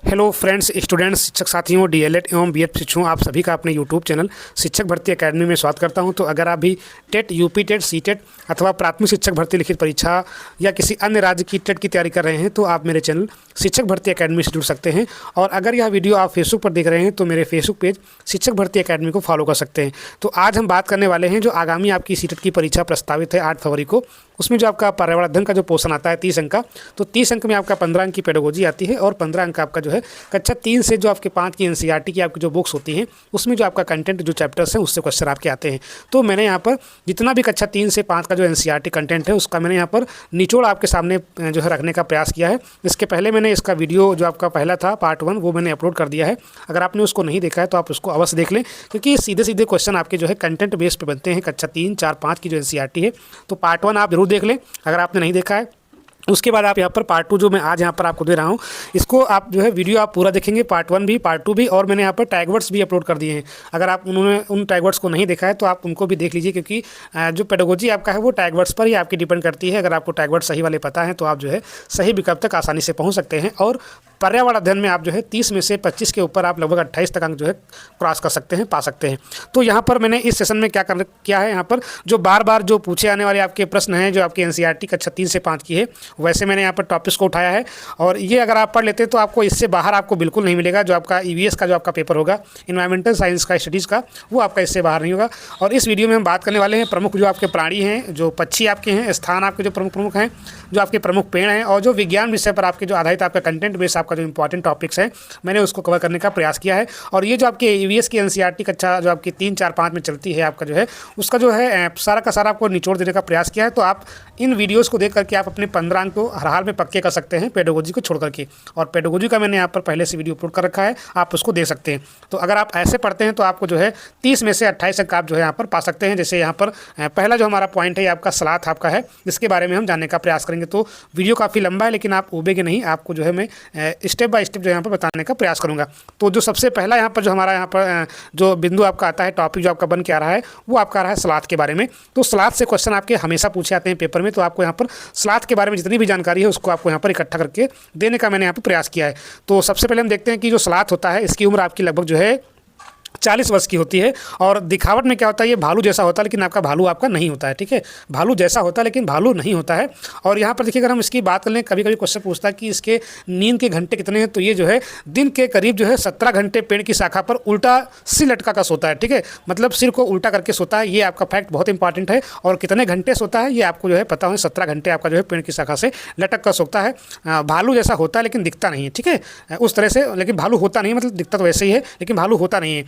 Hello friends, students, शिक्षक साथियों, DElEd एवं बीएड शिक्षकों, आप सभी का अपने यूट्यूब चैनल शिक्षक भर्ती एकेडमी में स्वागत करता हूं। तो अगर आप भी टेट, यूपी टेट, सीटेट अथवा प्राथमिक शिक्षक भर्ती लिखित परीक्षा या किसी अन्य राज्य की टेट की तैयारी कर रहे हैं तो आप मेरे चैनल शिक्षक भर्ती एकेडमी से जुड़ सकते हैं। और अगर यह वीडियो आप फेसबुक पर देख रहे हैं तो मेरे फेसबुक पेज शिक्षक भर्ती एकेडमी को फॉलो कर सकते हैं। तो आज हम बात करने वाले हैं जो आगामी आपकी सीटेट की परीक्षा प्रस्तावित है 8 फरवरी को, उसमें जो आपका पर्यावरण अध्ययन का जो पोर्शन आता है 30 अंक का, तो 30 अंक में आपका 15 अंक की पेडागोजी आती है और 15 अंक आपका जो है कक्षा 3 से जो आपके 5 की एनसीईआरटी की आपकी जो बुक्स होती हैं उसमें जो आपका कंटेंट जो चैप्टर्स हैं उससे क्वेश्चन आपके आते हैं। तो मैंने यहाँ पर जितना भी कक्षा 3 से 5 का जो एनसीईआरटी कंटेंट है उसका मैंने यहाँ पर निचोड़ आपके सामने जो है रखने का प्रयास किया है। इसके पहले मैंने इसका वीडियो जो आपका पहला था पार्ट 1 वो मैंने अपलोड कर दिया है। अगर आपने उसको नहीं देखा है तो आप उसको अवश्य देख लें, क्योंकि सीधे सीधे क्वेश्चन आपके जो है कंटेंट बेस पे बनते हैं कक्षा 3, 4, 5 की जो एनसीईआरटी है। तो पार्ट 1 आप जरूर देख लें अगर आपने नहीं देखा है। उसके बाद आप यहाँ पर पार्ट 2 जो मैं आज यहाँ पर आपको दे रहा हूँ, इसको आप जो है वीडियो आप पूरा देखेंगे, पार्ट 1 भी, पार्ट 2 भी, और मैंने यहाँ पर टैगवर्ड्स भी अपलोड कर दिए हैं। अगर आप उन्होंने उन टैगवर्ड्स को नहीं देखा है तो आप उनको भी देख लीजिए, क्योंकि जो पेडागोजी आपका है वो टैगवर्ड्स पर ही आपकी डिपेंड करती है। अगर आपको टैगवर्ड सही वाले पता है तो आप जो है सही विकल्प तक आसानी से पहुँच सकते हैं। और पर्यावरण अध्ययन में आप जो है 30 में से 25 के ऊपर आप लगभग 28 तक अंक जो है क्रॉस कर सकते हैं, पा सकते हैं। तो यहाँ पर मैंने इस सेशन में क्या है, यहाँ पर जो बार बार जो पूछे आने वाले आपके प्रश्न हैं जो आपकी एनसीईआरटी कक्षा 3 से 5 की है, वैसे मैंने यहाँ पर टॉपिक्स को उठाया है। और ये अगर आप पढ़ लेते हैं तो आपको इससे बाहर आपको बिल्कुल नहीं मिलेगा। जो आपका ईवीएस का जो आपका पेपर होगा, इन्वायरमेंटल साइंस का, स्टडीज़ का, वो आपका इससे बाहर नहीं होगा। और इस वीडियो में हम बात करने वाले हैं प्रमुख जो आपके प्राणी हैं, जो पक्षी आपके हैं, स्थान आपके जो प्रमुख हैं, जो आपके प्रमुख पेड़ हैं, और जो विज्ञान विषय पर आपके जो आधारित आपका कंटेंट बेस आपका जो इंपॉर्टेंट टॉपिक्स है मैंने उसको कवर करने का प्रयास किया है। और ये जो आपके ईवीएस की एनसीईआरटी कक्षा जो आपकी 3, 4, 5 में चलती है आपका जो है उसका जो है सारा का सारा आपको निचोड़ देने का प्रयास किया है। तो आप इन वीडियोस को देख करके आप अपने 15 अंक को हर हाल में पक्के कर सकते हैं पेडागोजी को छोड़ करके। और पेडागोजी का मैंने यहाँ पर पहले से वीडियो अपलोड कर रखा है, आप उसको देख सकते हैं। तो अगर आप ऐसे पढ़ते हैं तो आपको जो है 30 में से 28 अंक आप जो है यहाँ पर पा सकते हैं। जैसे यहाँ पर पहला जो हमारा पॉइंट है आपका सलाथ आपका है, इसके बारे में हम जानने का प्रयास करेंगे। तो वीडियो काफ़ी लंबा है लेकिन आप उबेगे नहीं, आपको जो है मैं स्टेप बाय स्टेप जो यहाँ पर बताने का प्रयास करूँगा। तो जो सबसे पहला यहाँ पर जो हमारा यहाँ पर जो बिंदु आपका आता है, टॉपिक जो आपका बन के आ रहा है, वो आपका आ रहा है सलाद के बारे में। तो सलाद से क्वेश्चन आपके हमेशा पूछे आते हैं पेपर में, तो आपको यहाँ पर सलाद के बारे में जितनी भी जानकारी है उसको आपको यहाँ पर इकट्ठा करके देने का मैंने यहाँ पर प्रयास किया है। तो सबसे पहले हम देखते हैं कि जो सलाद होता है इसकी उम्र आपकी लगभग जो है 40 वर्ष की होती है। और दिखावट में क्या होता है, ये भालू जैसा होता है लेकिन आपका भालू आपका नहीं होता है, ठीक है। भालू जैसा होता है लेकिन भालू नहीं होता है। और यहाँ पर देखिए अगर हम इसकी बात कर लें, कभी कभी क्वेश्चन पूछता है कि इसके नींद के घंटे कितने हैं, तो ये जो है दिन के करीब जो है 17 घंटे पेड़ की शाखा पर उल्टा सिर लटका कर सोता है, ठीक है। मतलब सिर को उल्टा करके सोता है, ये आपका फैक्ट बहुत इंपॉर्टेंट है। और कितने घंटे सोता है ये आपको जो है पता हो, 17 घंटे आपका जो है पेड़ की शाखा से लटक कर सोता है। भालू जैसा होता है लेकिन दिखता नहीं है, ठीक है, उस तरह से। लेकिन भालू होता नहीं, मतलब दिखता तो वैसे ही है लेकिन भालू होता नहीं है।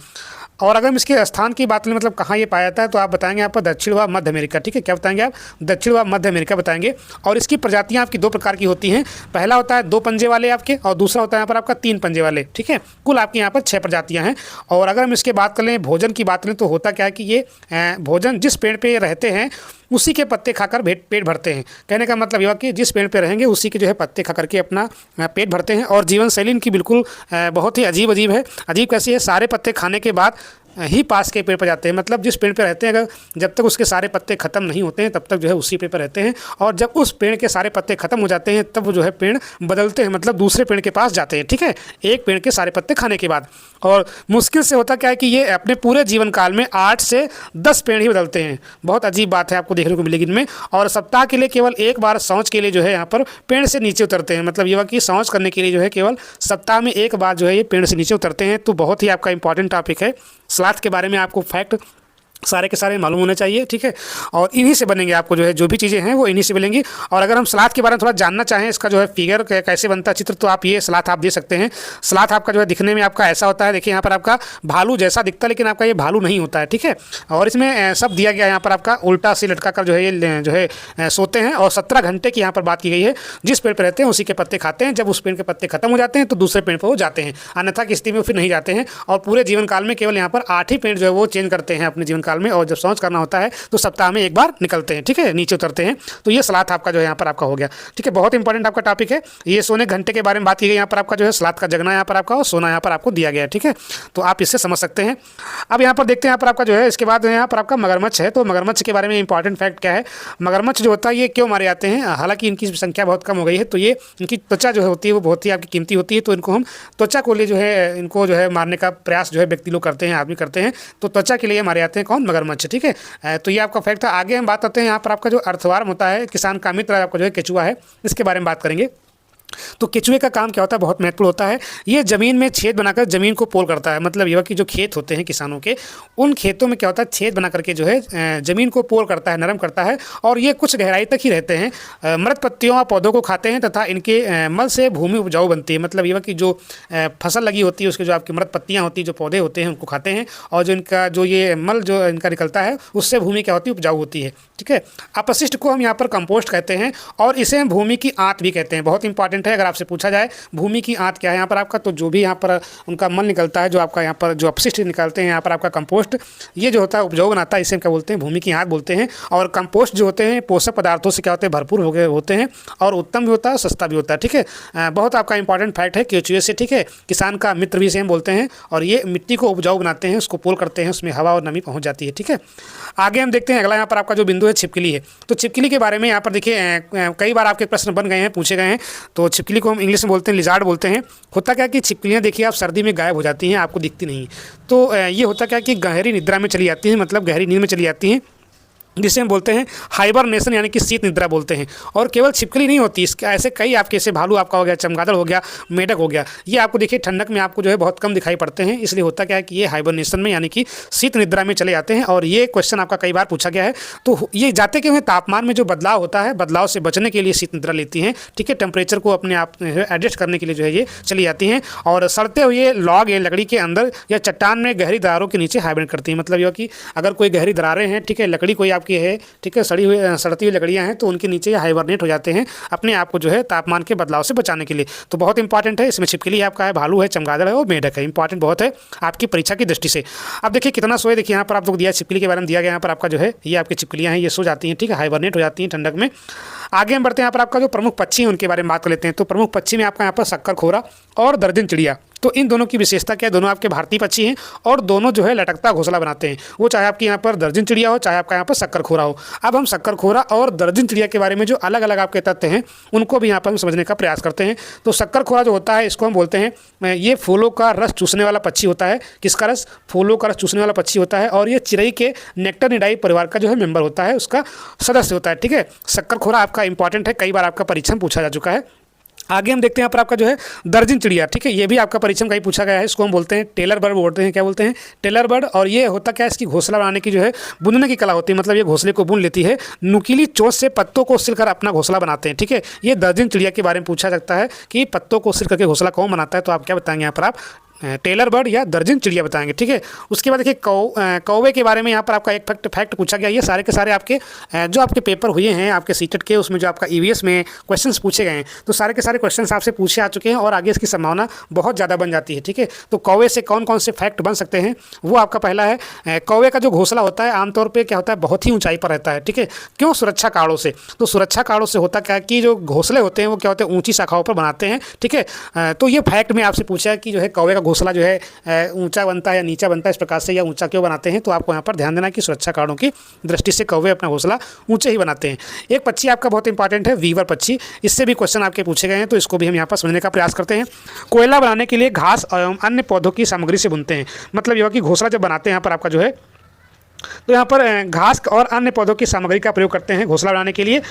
और अगर हम इसके स्थान की बात करें, मतलब कहाँ ये पाया जाता है, तो आप बताएंगे यहाँ पर दक्षिण व मध्य अमेरिका, ठीक है। क्या बताएंगे आप? दक्षिण व मध्य अमेरिका बताएंगे। और इसकी प्रजातियाँ आपकी 2 प्रकार की होती हैं। पहला होता है 2 पंजे वाले आपके, और दूसरा होता है यहाँ पर आपका 3 पंजे वाले, ठीक है। कुल आपके यहाँ पर 6 प्रजातियाँ हैं। और अगर हम इसके बात कर लें, भोजन की बात करें, तो होता क्या है कि ये भोजन जिस पेड़ पर रहते हैं उसी के पत्ते खाकर पेट भरते हैं। कहने का मतलब यह कि जिस पेड़ पे रहेंगे उसी के जो है पत्ते खा करके अपना पेट भरते हैं। और जीवन शैली इनकी बिल्कुल बहुत ही अजीब है। अजीब कैसी है? सारे पत्ते खाने के बाद ही पास के पेड़ पर जाते हैं। मतलब जिस पेड़ पे रहते हैं, अगर जब तक उसके सारे पत्ते खत्म नहीं होते हैं तब तक जो है उसी पेड़ पर रहते हैं। और जब उस पेड़ के सारे पत्ते खत्म हो जाते हैं तब वो जो है पेड़ बदलते हैं, मतलब दूसरे पेड़ के पास जाते हैं, ठीक है, एक पेड़ के सारे पत्ते खाने के बाद। और मुश्किल से होता क्या है कि ये अपने पूरे जीवन काल में 8 से 10 पेड़ ही बदलते हैं। बहुत अजीब बात है, आपको देखने को मिलेगी इनमें। और सप्ताह के लिए केवल एक बार शौच के लिए जो है यहाँ पर पेड़ से नीचे उतरते हैं। मतलब ये कि शौच करने के लिए जो है केवल सप्ताह में एक बार जो है ये पेड़ से नीचे उतरते हैं। तो बहुत ही आपका इंपॉर्टेंट टॉपिक है। सलाद के बारे में आपको फैक्ट सारे के सारे मालूम होने चाहिए, ठीक है। और इन्हीं से बनेंगे आपको जो है जो भी चीज़ें हैं वो इन्हीं से बनेंगी। और अगर हम सलाद के बारे में थोड़ा जानना चाहें, इसका जो है फिगर कैसे बनता है चित्र, तो आप ये सलाद आप दे सकते हैं। सलाद आपका जो है दिखने में आपका ऐसा होता है, देखिए यहाँ पर आपका भालू जैसा दिखता है लेकिन आपका ये भालू नहीं होता है, ठीक है। और इसमें सब दिया गया, यहाँ पर आपका उल्टा से लटका कर जो है ये जो है सोते हैं। और 17 घंटे की यहाँ पर बात की गई है। जिस पेड़ पर रहते हैं उसी के पत्ते खाते हैं। जब उस पेड़ के पत्ते खत्म हो जाते हैं तो दूसरे पेड़ पर वो जाते हैं, अन्यथा की स्थिति में फिर नहीं जाते हैं। और पूरे जीवन काल में केवल यहाँ पर 8 ही पेड़ जो है वो चेंज करते हैं अपने जीवन काल में, और जब सौंच करना होता है तो सप्ताह में एक बार निकलते हैं, ठीक है, नीचे उतरते हैं। तो ये सलात आपका जो है यहाँ पर आपका हो गया, ठीक है। बहुत इंपॉर्टेंट आपका टॉपिक है ये। सोने घंटे के बारे में बात की गई यहाँ पर आपका जो है, सलात का जगना यहाँ पर आपका और सोना यहाँ पर आपको दिया गया है, ठीक है। तो आप इससे समझ सकते हैं। अब यहाँ पर देखते हैं यहाँ पर आपका जो है, इसके बाद यहाँ पर आपका मगरमच्छ है। तो मगरमच्छ के बारे में इंपॉर्टेंट फैक्ट क्या है, मगरमच्छ जो होता है ये क्यों मारे जाते हैं, हालांकि इनकी संख्या बहुत कम हो गई है। तो ये इनकी त्वचा जो होती है वो बहुत ही आपकी कीमती होती है। तो इनको हम त्वचा को लिए जो है, इनको जो है मारने का प्रयास जो है व्यक्ति लोग करते हैं, आदमी करते हैं। तो त्वचा के लिए मारे जाते हैं कौन, मगरमच्छ, ठीक है। तो ये आपका फैक्ट था। आगे हम बात करते हैं यहाँ पर आपका जो अर्थवार्म होता है, किसान का मित्र आपका जो है केचुआ है, इसके बारे में बात करेंगे। तो केचुए का काम क्या होता है, बहुत महत्वपूर्ण होता है। ये ज़मीन में छेद बनाकर ज़मीन को पोल करता है। मतलब यह कि जो खेत होते हैं किसानों के, उन खेतों में क्या होता है, छेद बना करके जो है ज़मीन को पोल करता है, नरम करता है। और ये कुछ गहराई तक ही रहते हैं। मृत पत्तियों और पौधों को खाते हैं तथा इनके मल से भूमि उपजाऊ बनती है। मतलब यह कि जो फसल लगी होती है उसकी जो आपकी मृत पत्तियाँ होती हैं, जो पौधे होते हैं उनको खाते हैं। और जो इनका जो ये मल जो इनका निकलता है उससे भूमि क्या होती है, उपजाऊ होती है, ठीक है। अपशिष्ट को हम यहाँ पर कंपोस्ट कहते हैं और इसे हम भूमि की आंत भी कहते हैं। बहुत इंपॉर्टेंट है, अगर आपसे पूछा जाए भूमि की आंत क्या है यहाँ पर आपका, तो जो भी यहाँ पर उनका मल निकलता है, जो आपका यहाँ पर जो अपशिष्ट निकलते हैं यहाँ पर आपका कंपोस्ट, ये जो होता है उपजाऊ बनाता है, इसे क्या बोलते हैं, भूमि की आंत बोलते हैं। और कंपोस्ट जो होते हैं पोषक पदार्थों से क्या होते हैं, भरपूर होते हैं और उत्तम भी होता है, सस्ता भी होता है, ठीक है। बहुत आपका इंपॉर्टेंट फैक्ट है केचुए से, ठीक है। किसान का मित्र भी इसे हम बोलते हैं। और ये मिट्टी को उपजाऊ बनाते हैं, उसको पोल करते हैं, उसमें हवा और नमी पहुँच जाती है, ठीक है। आगे हम देखते हैं अगला यहाँ पर आपका जो बिंदु है छिपकली है। तो छिपकली के बारे में यहाँ पर देखिए कई बार आपके प्रश्न बन गए हैं, पूछे गए हैं। तो छिपकली को हम इंग्लिश में बोलते हैं लिजार्ड बोलते हैं। होता क्या कि छिपकलियाँ देखिए आप सर्दी में गायब हो जाती हैं, आपको दिखती नहीं। तो ये होता क्या कि गहरी निद्रा में चली जाती हैं, मतलब गहरी नींद में चली जाती हैं, जिसे हम बोलते हैं हाइबरनेशन, यानी कि शीत निद्रा बोलते हैं। और केवल छिपकली नहीं होती, इसके ऐसे कई आपके, जैसे भालू आपका हो गया, चमगादड़ हो गया, मेढक हो गया, ये आपको देखिए ठंडक में आपको जो है बहुत कम दिखाई पड़ते हैं। इसलिए होता क्या है कि ये हाइबरनेशन में यानी कि शीत निद्रा में चले जाते हैं। और ये क्वेश्चन आपका कई बार पूछा गया है। तो ये जाते क्यों हैं, तापमान में जो बदलाव होता है, बदलाव से बचने के लिए शीत निद्रा लेती हैं, ठीक है। टेम्परेचर को अपने आप एडजस्ट करने के लिए जो है ये चली जाती हैं। और सड़ते हुए लॉग या लकड़ी के अंदर या चट्टान में गहरी दरारों के नीचे हाइबरनेट करती हैं। मतलब यह कि अगर कोई गहरी दरारें हैं, ठीक है, लकड़ी कोई आपकी है, ठीक है, सड़ती हुई लकड़ियाँ हैं, तो उनके नीचे हाइबरनेट हो जाते हैं अपने आप को जो है तापमान के बदलाव से बचाने के लिए। तो बहुत इंपॉर्टेंट है। इसमें छिपकली आपका है, भालू है, चमगादड़ है और मेढक है। इंपॉर्टेंट बहुत है आपकी परीक्षा की दृष्टि से। अब देखिए कितना सोए, देखिए यहाँ पर आप लोग दिया छिपकली के बारे में दिया गया। यहाँ पर आपका जो है ये आपकी छिपकलियाँ हैं, ये सो जाती हैं, ठीक है, हाइबरनेट हो जाती हैं ठंडक में। आगे हम बढ़ते हैं, यहाँ पर आपका जो प्रमुख पक्षी है उनके बारे में बात कर लेते हैं। तो प्रमुख पक्षी में आपका यहाँ पर शक्कर खोरा और दर्जन चिड़िया। तो इन दोनों की विशेषता क्या है, दोनों आपके भारतीय पक्षी हैं और दोनों जो है लटकता घोंसला बनाते हैं। वो चाहे आपके यहाँ पर दर्जन चिड़िया हो, चाहे आपका यहाँ पर शक्कर खोरा हो। अब हम शक्कर खोरा और दर्जन चिड़िया के बारे में जो अलग अलग आपके तथ्य हैं उनको भी यहाँ पर हम समझने का प्रयास करते हैं। तो शक्कर खोरा जो होता है, इसको हम बोलते हैं, ये फूलों का रस चूसने वाला पक्षी होता है। किसका रस, फूलों का रस चूसने वाला पक्षी होता है। और ये चिड़ई के नेक्टरनिडाई परिवार का जो है मेंबर होता है, उसका सदस्य होता है, ठीक है। शक्कर खोरा आपका इंपॉर्टेंट है, कई बार आपका परीक्षा में पूछा जा चुका है। आगे हम देखते हैं यहाँ पर आपका जो है दर्जन चिड़िया, ठीक है। ये भी आपका परीक्षा में कहीं पूछा गया है। इसको हम बोलते हैं टेलर बर्ड बोलते हैं, क्या बोलते हैं, टेलर बर्ड। और ये होता क्या है, इसकी घोंसला बनाने की जो है बुनने की कला होती है। मतलब ये घोंसले को बुन लेती है, नुकीली चोंच से पत्तों को सिलकर अपना घोंसला बनाते हैं, ठीक है। ये दर्जन चिड़िया के बारे में पूछा जाता है कि पत्तों को सिल करके घोंसला कौन बनाता है। तो आप क्या बताएंगे यहाँ पर, आप टेलर बर्ड या दर्जन चिड़िया बताएंगे, ठीक है। उसके बाद देखिए कौवे के बारे में यहाँ पर आपका एक फैक्ट पूछा गया। ये सारे के सारे आपके जो आपके पेपर हुए हैं आपके सीटेट के, उसमें जो आपका ईवीएस में क्वेश्चंस पूछे गए हैं, तो सारे के सारे क्वेश्चंस आपसे पूछे आ चुके हैं और आगे इसकी संभावना बहुत ज़्यादा बन जाती है, ठीक है। तो कौवे से कौन कौन से फैक्ट बन सकते हैं, वो आपका पहला है, कौवे का जो घोंसला होता है आमतौर पर क्या होता है, बहुत ही ऊंचाई पर रहता है, ठीक है। क्यों, सुरक्षा कारणों से। तो सुरक्षा कारणों से होता क्या है कि जो घोंसले होते हैं वो क्या होते हैं, ऊंची शाखाओं पर बनाते हैं, ठीक है। तो ये फैक्ट में आपसे पूछा है कि जो है कौवे का घोंसला जो है ऊंचा बनता है या नीचा बनता है, इस प्रकार से, या ऊंचा क्यों बनाते हैं। तो आपको यहाँ पर ध्यान देना कि सुरक्षा कारणों की दृष्टि से कौवे अपना घोंसला ऊंचे ही बनाते हैं। एक पक्षी आपका बहुत इंपॉर्टेंट है, वीवर पक्षी। इससे भी क्वेश्चन आपके पूछे गए हैं, तो इसको भी हम यहाँ पर समझने का प्रयास करते हैं। कोयला बनाने के लिए घास एवं अन्य पौधों की सामग्री से बुनते हैं। मतलब यह कि घोंसला जब बनाते हैं यहाँ पर आपका जो है, तो यहाँ पर घास और अन्य पौधों की सामग्री का प्रयोग करते हैं घोंसला बनाने के लिए।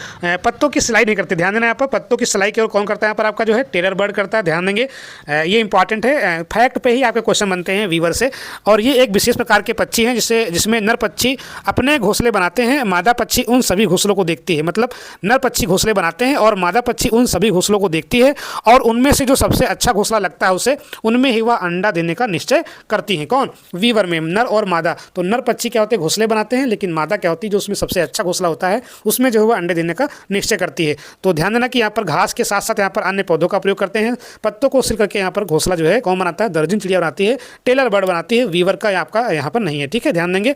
पत्तों की सिलाई नहीं करते, ध्यान देना। यहाँ पर पत्तों की सिलाई केवल कौन करता है, यहाँ पर आपका जो है टेलर बर्ड करता है, ध्यान देंगे। ये इंपॉर्टेंट है, फैक्ट पे ही आपके क्वेश्चन बनते हैं वीवर से। और ये एक विशेष प्रकार के पक्षी हैं जिसमें नर पक्षी अपने घोंसले बनाते हैं, मादा पक्षी उन सभी घोंसलों को देखती है। मतलब नर पक्षी घोंसले बनाते हैं और मादा पक्षी उन सभी घोंसलों को देखती है और उनमें से जो सबसे अच्छा घोंसला लगता है उसे, उनमें ही वह अंडा देने का निश्चय करती है। कौन, वीवर में नर और मादा। तो नर पक्षी क्या होते हैं, घोंसले बनाते हैं, लेकिन मादा क्या होती है, जो उसमें सबसे अच्छा घोंसला होता है उसमें जो है वो अंडे देने का निश्चय करती है। तो ध्यान देना कि यहाँ पर घास के साथ साथ यहाँ पर अन्य पौधों का प्रयोग करते हैं। पत्तों को सिल करके यहाँ पर घोंसला जो है कौन बनाता है, दर्जन चिड़िया बनाती है, टेलर बर्ड बनाती है, वीवर का आपका यहाँ पर नहीं है। ठीक है, ध्यान देंगे।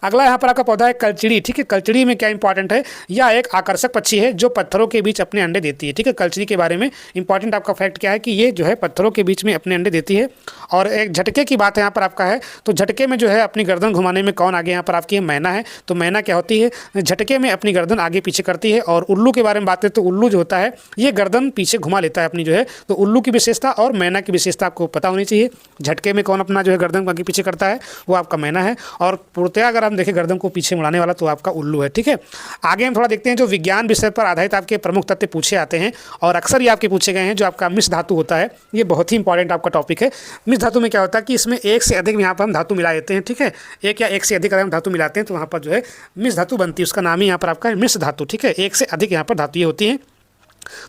अगला यहाँ पर आपका पौधा है कलचिड़ी। ठीक है, कलचिड़ी में क्या इंपॉर्टेंट है, यह एक आकर्षक पक्षी है जो पत्थरों के बीच अपने अंडे देती है। ठीक है, कलचिड़ी के बारे में इंपॉर्टेंट आपका फैक्ट क्या है कि ये जो है पत्थरों के बीच में अपने अंडे देती है। और एक झटके की बात यहाँ पर आपका है, तो झटके में जो है अपनी गर्दन घुमाने में कौन आगे यहाँ पर आपकी है, मैना है। तो मैना क्या होती है, झटके में अपनी गर्दन आगे पीछे करती है। और उल्लू के बारे में बात करें तो उल्लू जो होता है ये गर्दन पीछे घुमा लेता है अपनी जो है। तो उल्लू की विशेषता और मैना की विशेषता आपको पता होनी चाहिए। झटके में कौन अपना जो है गर्दन आगे पीछे करता है, वो आपका मैना है। और पूर्णतया अगर हम देखें गर्दन को पीछे मुड़ाने वाला तो आपका उल्लू है। ठीक है, आगे हम थोड़ा देखते हैं जो विज्ञान विषय पर आधारित आपके प्रमुख तथ्य पूछे आते हैं और अक्सर ये आपके पूछे गए हैं। जो आपका मिश्र धातु होता है, ये बहुत ही इंपॉर्टेंट आपका टॉपिक है। मिश्र धातु में क्या होता है कि इसमें एक से अधिक यहाँ पर हम धातु मिला देते हैं। ठीक है, एक या एक से अधिक अगर हम धातु मिलाते हैं तो वहाँ पर जो है मिश्र धातु बनती है। उसका नाम ही यहाँ पर आपका मिश्र धातु। ठीक है, एक से अधिक यहाँ पर धातु ये होती हैं।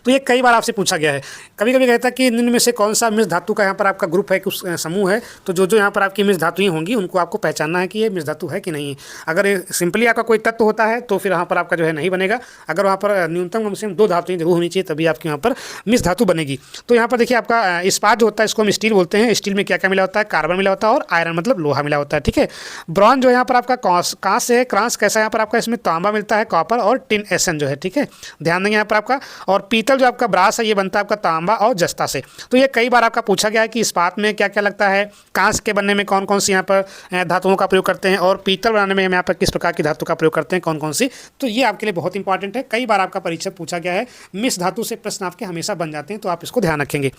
तो ये कई बार आपसे पूछा गया है। कभी कभी कहता है कि निम्न में से कौन सा मिश्र धातु का यहाँ पर आपका ग्रुप है, कुछ समूह है। तो जो जो यहाँ पर आपकी मिश्र धातुएं होंगी उनको आपको पहचानना है कि ये मिश्र धातु है कि नहीं। अगर सिंपली आपका कोई तत्व होता है तो फिर यहाँ पर आपका जो है नहीं बनेगा। अगर वहाँ पर न्यूनतम कम से कम 2 धातुएं जरूर होनी चाहिए तभी आपके यहाँ पर मिश्र धातु बनेगी। तो यहाँ पर देखिए आपका इस्पात जो होता है इसको हम स्टील बोलते हैं। स्टील में क्या क्या मिला होता है, कार्बन मिला होता है और आयरन मतलब लोहा मिला होता है। ठीक है, ब्रॉन्ज जो यहाँ पर आपका कांस है, क्रांस कैसा यहाँ पर आपका, इसमें तांबा मिलता है, कॉपर और टिन एसन जो है। ठीक है, ध्यान देंगे यहाँ पर आपका। और पीतल जो आपका ब्रास है ये बनता है आपका तांबा और जस्ता से। तो ये कई बार आपका पूछा गया है कि इस्पात में क्या क्या लगता है, कांस के बनने में कौन कौन सी यहाँ पर धातुओं का प्रयोग करते हैं, और पीतल बनाने में हम यहाँ पर किस प्रकार की धातु का प्रयोग करते हैं, कौन कौन सी। तो ये आपके लिए बहुत इंपॉर्टेंट है, कई बार आपका परीक्षा पूछा गया है। मिश्र धातु से प्रश्न आपके हमेशा बन जाते हैं, तो आप इसको ध्यान रखेंगे।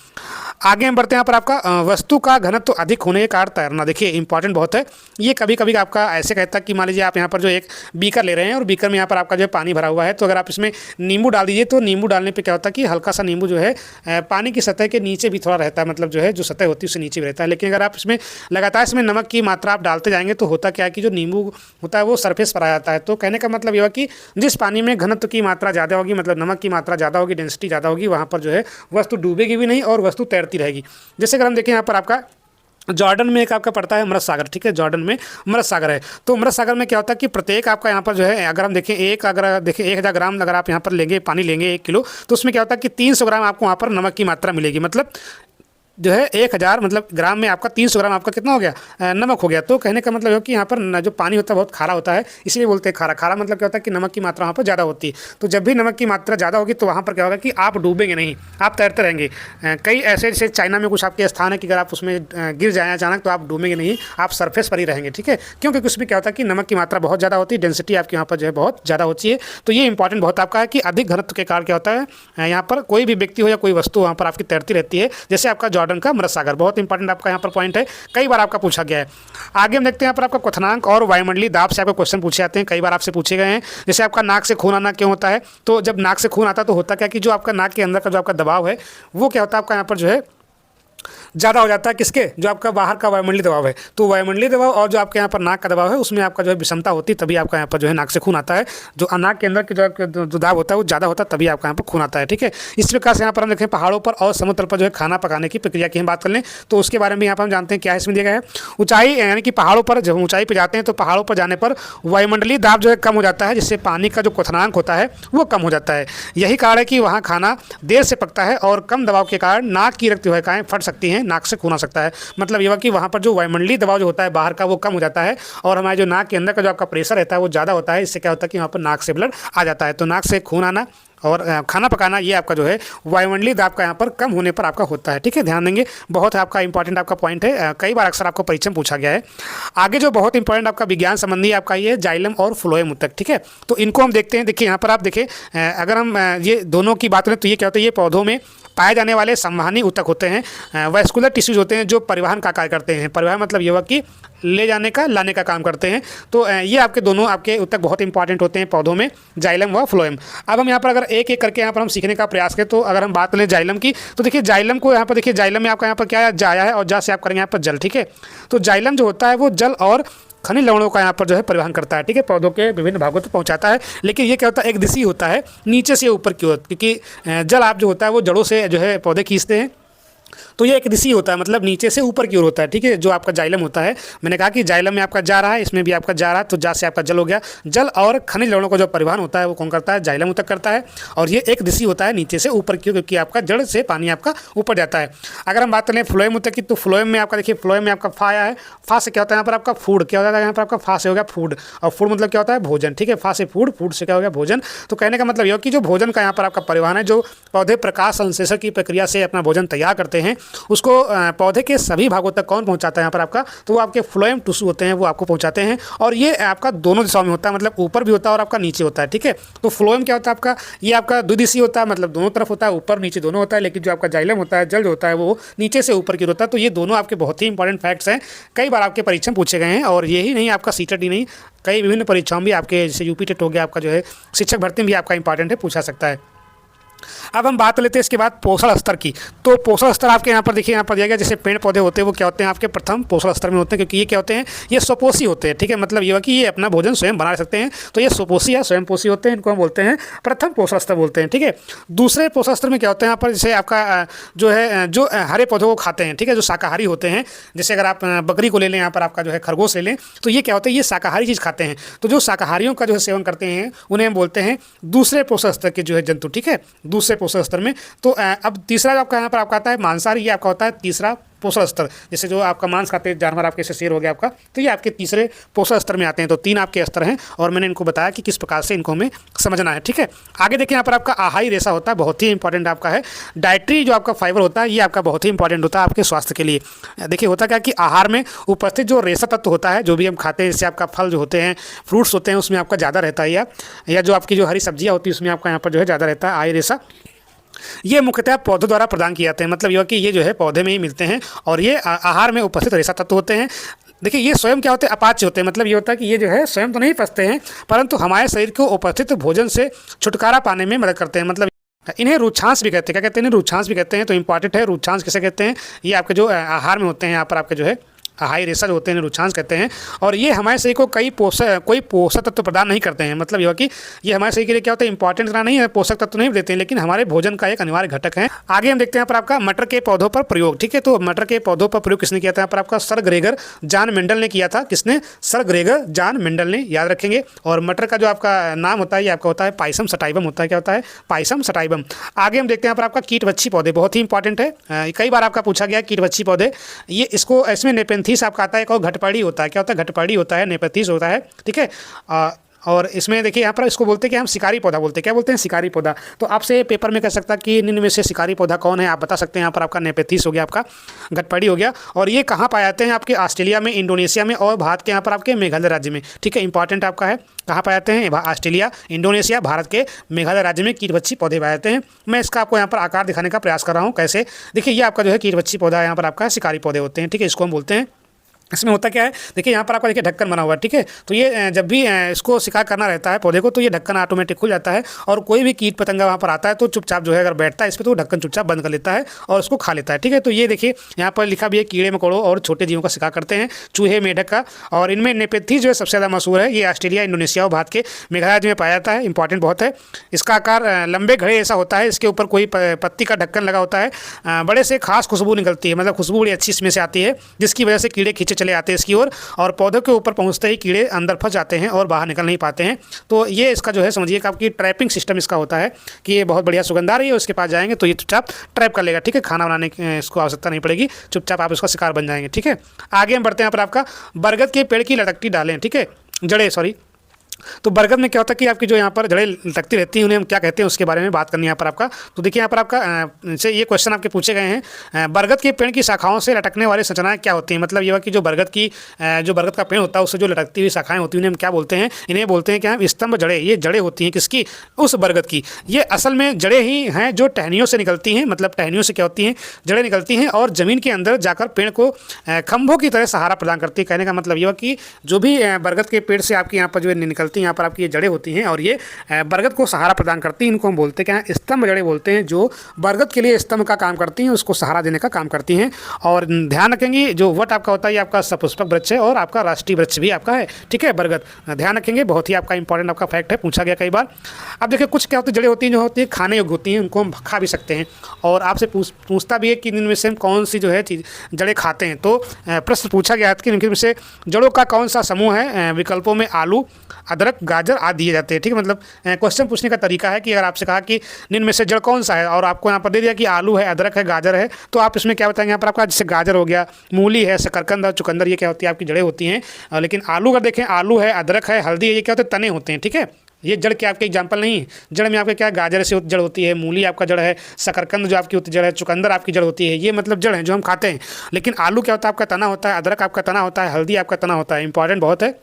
आगे हम बढ़ते हैं यहाँ पर आपका वस्तु का घनत्व अधिक होने के कारण तैरना। देखिए इंपॉर्टेंट बहुत है ये। कभी कभी आपका ऐसे कहता है कि मान लीजिए आप यहाँ पर जो एक बीकर ले रहे हैं और बीकर में यहाँ पर आपका जो है पानी भरा हुआ है, तो अगर आप इसमें नींबू डाल दीजिए तो नींबू डालने पर क्या होता है कि हल्का सा नींबू जो है पानी की सतह के नीचे भी थोड़ा रहता है, मतलब जो है जो सतह होती है उससे नीचे भी रहता है। लेकिन अगर आप इसमें लगातार इसमें नमक की मात्रा आप डालते जाएंगे तो होता क्या है कि जो नींबू होता है वो सरफेस पर आ जाता है। तो कहने का मतलब ये हुआ कि जिस पानी में घनत्व की मात्रा ज़्यादा होगी, मतलब नमक की मात्रा ज़्यादा होगी, डेंसिटी ज़्यादा होगी, वहाँ पर जो है वस्तु डूबेगी भी नहीं और वस्तु तैरती रहेगी। जैसे अगर हम देखें यहाँ पर आपका जॉर्डन में एक आपका पड़ता है अमृत सागर। ठीक है, जॉर्डन में अमृत सागर है। तो अमृत सागर में क्या होता है कि प्रत्येक आपका यहाँ पर जो है अगर हम देखें 1000 ग्राम अगर आप यहाँ पर लेंगे, पानी लेंगे 1 किलो, तो उसमें क्या होता है कि 300 ग्राम आपको वहाँ पर नमक की मात्रा मिलेगी। मतलब जो है 1000 मतलब ग्राम में आपका 300 ग्राम आपका कितना हो गया, नमक हो गया। तो कहने का मतलब है कि यहाँ पर जो पानी होता है बहुत खारा होता है, इसलिए बोलते हैं खारा। खारा मतलब क्या होता है कि नमक की मात्रा वहाँ पर ज़्यादा होती है। तो जब भी नमक की मात्रा ज़्यादा होगी तो वहाँ पर क्या होगा कि आप डूबेंगे नहीं, आप तैरते रहेंगे। कई ऐसे जैसे चाइना में कुछ आपके स्थान है कि अगर आप उसमें गिर जाए अचानक तो आप डूबेंगे नहीं, आप सरफेस पर ही रहेंगे। ठीक है, क्योंकि उसमें क्या होता है कि नमक की मात्रा बहुत ज़्यादा होती है, डेंसिटी आपकी यहाँ पर जो है बहुत ज़्यादा होती है। तो ये इंपॉर्टेंट बहुत आपका है कि अधिक घनत्व के कारण क्या होता है, यहाँ पर कोई भी व्यक्ति हो या कोई वस्तु वहाँ पर आपकी तैरती रहती है। जैसे आपका जॉर्डन का अमृत सागर बहुत इंपॉर्टेंट आपका यहाँ पर पॉइंट है, कई बार आपका पूछा गया है। आगे हम देखते हैं यहाँ पर आपका क्वथनांक और वायुमंडलीय दाब से आपको क्वेश्चन पूछे जाते हैं, कई बार आपसे पूछे गए हैं। जैसे आपका नाक से खून आना क्यों होता है, तो जब नाक से खून आता है तो होता क्या कि जो आपका नाक के अंदर का जो आपका दबाव है वो क्या होता है आपका यहाँ पर जो है ज़्यादा हो जाता है। किसके, जो आपका बाहर का वायुमंडलीय दबाव है। तो वायुमंडलीय दबाव और जो आपके यहाँ पर नाक का दबाव है उसमें आपका जो है विषमता होती है, तभी आपका यहाँ पर जो है नाक से खून आता है। जो नाक के अंदर की जो दाब होता है वो ज़्यादा होता है, तभी आपका यहाँ पर खून आता है। ठीक है, इस प्रकार से यहाँ पर हम देखें पहाड़ों पर और समुद्र पर जो है खाना पकाने की प्रक्रिया की हम बात कर लें तो उसके बारे में यहाँ पर हम जानते हैं क्या इसमें दिया गया है। ऊंचाई यानी कि पहाड़ों पर जब ऊंचाई पर जाते हैं तो पहाड़ों पर जाने पर वायुमंडलीय दाब जो है कम हो जाता है, जिससे पानी का जो क्वथनांक होता है वो कम हो जाता है। यही कारण है कि वहाँ खाना देर से पकता है और कम दबाव के कारण नाक की रक्तवाहिकाएं फट सकती हैं, नाक से खून आ सकता है। मतलब ये कि वहाँ पर जो वायुमंडलीय दबाव जो होता है बाहर का वो कम हो जाता है और हमारे जो नाक के अंदर का जो आपका प्रेशर रहता है वो ज़्यादा होता है। इससे क्या होता है कि वहाँ पर नाक से ब्लड आ जाता है। तो नाक से खून आना और खाना पकाना ये आपका जो है वायुमंडलीय दाब का यहाँ पर कम होने पर आपका होता है। ठीक है, ध्यान देंगे, बहुत आपका इंपॉर्टेंट आपका पॉइंट है, कई बार अक्सर आपको परीक्षा में पूछा गया है। आगे जो बहुत इंपॉर्टेंट आपका विज्ञान संबंधी आपका ये जाइलम और फ्लोएम ऊतक। ठीक है, तो इनको हम देखते हैं। देखिए यहाँ पर आप देखें, अगर हम ये दोनों की बात करें तो ये क्या होता है, ये पौधों में पाए जाने वाले संवहनी ऊतक होते हैं, वैस्कुलर टिश्यूज होते हैं जो परिवहन का कार्य करते हैं। परिवहन मतलब ये हुआ कि ले जाने का, लाने का काम करते हैं। तो ये आपके दोनों आपके ऊतक बहुत इंपॉर्टेंट होते हैं पौधों में, जाइलम व फ्लोएम। अब हम यहाँ पर अगर एक एक करके यहाँ पर हम सीखने का प्रयास करें तो अगर हम बात करें जाइलम की तो देखिए जाइलम को यहाँ पर देखिए जाइलम में आपका यहाँ पर क्या जाया है और जा से आप करेंगे यहाँ पर जल। ठीक है, तो जाइलम जो होता है वो जल और खनिज लवणों का यहाँ पर जो है परिवहन करता है। ठीक है, पौधों के विभिन्न भागों तक पहुँचाता है। लेकिन ये क्या होता है, एक दिशी होता है, नीचे से ऊपर की ओर, क्योंकि जल आप जो होता है वो जड़ों से जो है पौधे खींचते हैं। तो ये एक दिशी होता है, मतलब नीचे से ऊपर की ओर होता है, ठीक है। जो आपका जाइलम होता है, मैंने कहा कि जाइलम में आपका जा रहा है, इसमें भी आपका जा रहा है, तो जा से आपका जल हो गया। जल और खनिज लवणों का जो परिवहन होता है वो कौन करता है, जाइलम तक करता है। और ये एक दिशी होता है नीचे से ऊपर की, क्योंकि आपका जड़ से पानी आपका ऊपर जाता है। अगर हम बात करें फ्लोएम होता है की, तो फ्लोएम में आपका देखिए, फ्लोएम में आपका फा आया है। फा से क्या होता है यहाँ पर आपका फूड, क्या होता है यहाँ पर आपका फा से हो गया फूड, और फूड मतलब क्या होता है भोजन, ठीक है। फा से फूड, फूड से क्या हो गया भोजन। तो कहने का मतलब यह कि जो भोजन का यहाँ पर आपका परिवहन है, जो पौधे प्रकाश संश्लेषण की प्रक्रिया से अपना भोजन तैयार करते हैं, उसको पौधे के सभी भागों तक कौन पहुँचाता है यहाँ पर आपका, तो वो आपके फ्लोएम टिश्यू होते हैं, वो आपको पहुँचाते हैं। और ये आपका दोनों दिशाओं में होता है, मतलब ऊपर भी होता है और आपका नीचे होता है, ठीक है। तो फ्लोएम क्या होता है आपका, ये आपका द्विदिशीय होता है, मतलब दोनों तरफ होता है, ऊपर नीचे दोनों होता है। लेकिन जो आपका जाइलम होता है, जल जो होता है, वो नीचे से ऊपर की ओर होता है। तो ये दोनों आपके बहुत ही इंपॉर्टेंट फैक्ट्स हैं, कई बार आपके परीक्षा में पूछे गए हैं। और यही नहीं, आपका सीटेट ही नहीं, कई विभिन्न परीक्षाओं भी आपके, जैसे यूपी टेट हो गया आपका, जो है शिक्षक भर्ती में भी आपका इंपॉर्टेंट है, पूछा सकता है। अब हम बात लेते हैं इसके बाद पोषण स्तर की। तो पोषण स्तर आपके यहाँ पर देखिए, यहाँ पर दिया गया, जैसे पेड़ पौधे होते हैं वो क्या होते हैं आपके प्रथम पोषण स्तर में होते हैं, क्योंकि ये क्या होते हैं, ये स्वपोषी होते हैं, ठीक है। मतलब ये कि ये अपना भोजन स्वयं बना सकते हैं, तो ये स्वपोषी या स्वयं पोषी होते हैं, इनको हम बोलते हैं प्रथम पोषण स्तर बोलते हैं, ठीक है। दूसरे पोषण स्तर में क्या होते हैं यहाँ पर, जैसे आपका जो है, जो हरे पौधों को खाते हैं, ठीक है, जो शाकाहारी होते हैं। जैसे अगर आप बकरी को ले लें, यहाँ पर आपका जो है खरगोश ले लें, तो ये क्या होते हैं, ये शाकाहारी चीज़ खाते हैं। तो जो शाकाहारियों का जो है सेवन करते हैं, उन्हें हम बोलते हैं दूसरे पोषण स्तर के जो है जंतु, ठीक है, दूसरे पोषण स्तर में। तो अब तीसरा जो आपका यहाँ पर आपका आता है मांसाहारी, ये आपका होता है तीसरा पोषण स्तर। जैसे जो आपका मांस खाते हैं जानवर, आपके जैसे शेर हो गया आपका, तो ये आपके तीसरे पोषण स्तर में आते हैं। तो 3 आपके स्तर हैं, और मैंने इनको बताया कि किस प्रकार से इनको हमें समझना है, ठीक है। आगे देखिए, यहाँ पर आपका आहारी रेशा होता है, बहुत ही इंपॉर्टेंट आपका है। डाइट्री जो आपका फाइबर होता है, ये आपका बहुत ही इंपॉर्टेंट होता है आपके स्वास्थ्य के लिए। देखिए होता क्या कि आहार में उपस्थित जो रेशा तत्व होता है, जो भी हम खाते हैं, जैसे आपका फल जो होते हैं, फ्रूट्स होते हैं, उसमें आपका ज़्यादा रहता है, या जो आपकी जो हरी सब्जियाँ होती है, उसमें आपका यहाँ पर जो है ज़्यादा रहता है आहारी रेशा। ये मुख्यतः पौधों द्वारा प्रदान किए जाते हैं, मतलब यह कि ये जो है पौधे में ही मिलते हैं, और ये आहार में उपस्थित रेशा तत्व होते हैं। देखिए ये स्वयं क्या होते हैं, अपाच्य होते हैं। मतलब ये होता है कि ये जो है स्वयं तो नहीं पचते हैं, परंतु हमारे शरीर को उपस्थित भोजन से छुटकारा पाने में मदद करते हैं। मतलब इन्हें रुक्षांश भी कहते हैं। क्या कहते हैं, इन्हें रुक्षांश भी कहते हैं। तो इंपॉर्टेंट है, रुक्षांश किसे कहते हैं, ये आपके जो आहार में होते हैं, यहाँ पर आपके जो है हाई रेशा जो होते हैं, रुक्षांश कहते हैं। और ये हमारे शरीर को कोई पोषक तत्व प्रदान नहीं करते हैं। मतलब यह कि ये हमारे शरीर के लिए क्या होता है, इंपॉर्टेंट इतना नहीं है, पोषक तत्व नहीं देते हैं, लेकिन हमारे भोजन का एक अनिवार्य घटक है। आगे हम देखते हैं यहाँ पर आपका मटर के पौधों पर प्रयोग, ठीक है। तो मटर के पौधों पर प्रयोग किसने किया था, यहाँ पर आपका सर ग्रेगर जॉन मेंडल ने किया था। किसने, सर ग्रेगर जॉन मेंडल ने, याद रखेंगे। और मटर का जो आपका नाम होता है, ये आपका होता है पाइसम सटाइवम होता है। क्या होता है, पाइसम सटाइवम। आगे हम देखते हैं यहाँ पर आपका कीटवच्छी पौधे, बहुत ही इंपॉर्टेंट है, कई बार आपका पूछा गया कीटवच्छी पौधे। ये इसको, इसमें नेपेंथीस आपका आता है, एक और घटपड़ी होता है। क्या होता है, घटपड़ी होता है, नेपेंथीस होता है, ठीक है। और इसमें देखिए यहाँ पर इसको बोलते हैं कि हम शिकारी पौधा बोलते हैं। क्या बोलते हैं, शिकारी पौधा। तो आपसे पेपर में कह सकता है कि निम्न में से शिकारी पौधा कौन है, आप बता सकते हैं। यहाँ पर आपका नेपेंथीस हो गया, आपका घटपड़ी हो गया। और ये कहाँ पाए जाते हैं, आपके ऑस्ट्रेलिया में, इंडोनेशिया में, और भारत के यहाँ पर आपके मेघालय राज्य में, ठीक है। इंपॉर्टेंट आपका है, कहाँ पाए जाते हैं, ऑस्ट्रेलिया, इंडोनेशिया, भारत के मेघालय राज्य में कीटवच्छी पौधे पाए जाते हैं। मैं इसका आपको यहाँ पर आकार दिखाने का प्रयास कर रहा हूँ। कैसे, देखिए ये आपका जो है कीटवच्छी पौधा, यहाँ पर आपका शिकारी पौधे होते हैं, ठीक है। इसको हम बोलते हैं, इसमें होता क्या है, देखिए यहाँ पर आपका देखिए ढक्कन बना हुआ है, ठीक है। तो ये जब भी इसको शिकार करना रहता है पौधे को, तो ये ढक्कन ऑटोमेटिक खुल जाता है, और कोई भी कीट पतंगा वहाँ पर आता है तो चुपचाप जो है अगर बैठता है इस पर, तो ढक्कन चुपचाप बंद कर लेता है और उसको खा लेता है, ठीक है। तो ये देखिए यहाँ पर लिखा भी है, कीड़े मकोड़ों और छोटे जीवों का शिकार करते हैं, चूहे, मेढक का। और इनमें नेपेंथीस जो है सबसे ज़्यादा मशहूर है। ये ऑस्ट्रेलिया, इंडोनेशिया और भारत के मेघालय राज्य में पाया जाता है। इंपॉर्टेंट बहुत है। इसका आकार लंबे घड़े ऐसा होता है, इसके ऊपर कोई पत्ती का ढक्कन लगा होता है। बड़े से खास खुशबू निकलती है, मतलब खुशबू बड़ी अच्छी इसमें से आती है, जिसकी वजह से कीड़े खींचे चले आते हैं इसकी ओर, और पौधों के ऊपर पहुंचते ही कीड़े अंदर फंस जाते हैं और बाहर निकल नहीं पाते हैं। तो ये इसका जो है समझिए कि आपकी ट्रैपिंग सिस्टम इसका होता है कि ये बहुत बढ़िया सुगंध आ रही है, उसके पास जाएंगे तो ये चुपचाप ट्रैप कर लेगा, ठीक है। खाना बनाने की इसको आवश्यकता नहीं पड़ेगी, चुपचाप आप इसका शिकार बन जाएंगे, ठीक है। आगे हम बढ़ते हैं, यहाँ पर आपका बरगद के पेड़ की लटकती डालें, ठीक है, जड़ें, सॉरी। तो बरगद में क्या होता है कि आपकी जो यहाँ पर जड़ें लटकती रहती हैं, उन्हें हम क्या कहते हैं, उसके बारे में बात करनी है यहाँ पर आपका। तो देखिए यहाँ पर आपका से ये क्वेश्चन आपके पूछे गए हैं, बरगद के पेड़ की शाखाओं से लटकने वाली संरचनाएं क्या होती हैं। मतलब ये कि जो बरगद का पेड़ होता है, उससे जो लटकती हुई शाखाएं होती हैं, उन्हें हम क्या बोलते हैं, इन्हें बोलते हैं क्या, स्तंभ जड़ें। ये जड़ें होती हैं किसकी, उस बरगद की। ये असल में जड़ें ही हैं जो टहनियों से निकलती हैं। मतलब टहनियों से क्या होती हैं, जड़ें निकलती हैं और ज़मीन के अंदर जाकर पेड़ को खंभों की तरह सहारा प्रदान करती है। कहने का मतलब यह कि जो भी बरगद के पेड़ से आपके यहाँ पर जो निकलती फैलती हैं, यहाँ पर आपकी ये जड़ें होती हैं और ये बरगद को सहारा प्रदान करती हैं। इनको हम बोलते क्या हैं, स्तंभ जड़ें बोलते हैं, जो बरगद के लिए स्तंभ का काम करती हैं, उसको सहारा देने का काम करती हैं। और ध्यान रखेंगे जो वट आपका होता है ये आपका सपुष्पक वृक्ष है और आपका राष्ट्रीय वृक्ष भी आपका है, ठीक है, बरगद। ध्यान रखेंगे, बहुत ही आपका इंपॉर्टेंट आपका फैक्ट है, पूछा गया कई बार। अब देखिए कुछ क्या होती है, जड़ें होती हैं जो होती है खाने योग्य होती हैं, उनको हम खा भी सकते हैं। और आपसे पूछता भी है कि इनमें से हम कौन सी जो है चीज़ जड़ें खाते हैं। तो प्रश्न पूछा गया है कि इनमें से जड़ों का कौन सा समूह है। विकल्पों में आलू, अदरक, गाजर आदि दिए जाते हैं, ठीक है। मतलब क्वेश्चन पूछने का तरीका है कि अगर आपसे कहा कि निम्न में से जड़ कौन सा है और आपको यहाँ पर दे दिया कि आलू है, अदरक है, गाजर है, तो आप इसमें क्या बताएंगे। यहाँ पर आपका जैसे गाजर हो गया, मूली है, शकरकंद और चुकंदर, ये क्या होती है आपकी जड़ें होती हैं। लेकिन आलू अगर देखें, आलू है, अदरक है, हल्दी है, ये क्या होते हैं तने होते हैं, ठीक है। ये जड़ के आपके एग्जाम्पल नहीं है। जड़ में आपके क्या गाजर से जड़ होती है, मूली आपका जड़ है, शकरकंद जो आपकी होती जड़ है, चुकंदर आपकी जड़ होती है, ये मतलब जड़ है जो हम खाते हैं। लेकिन आलू क्या होता है आपका तना होता है, अदरक आपका तना होता है, हल्दी आपका तना होता है। इंपॉर्टेंट बहुत है,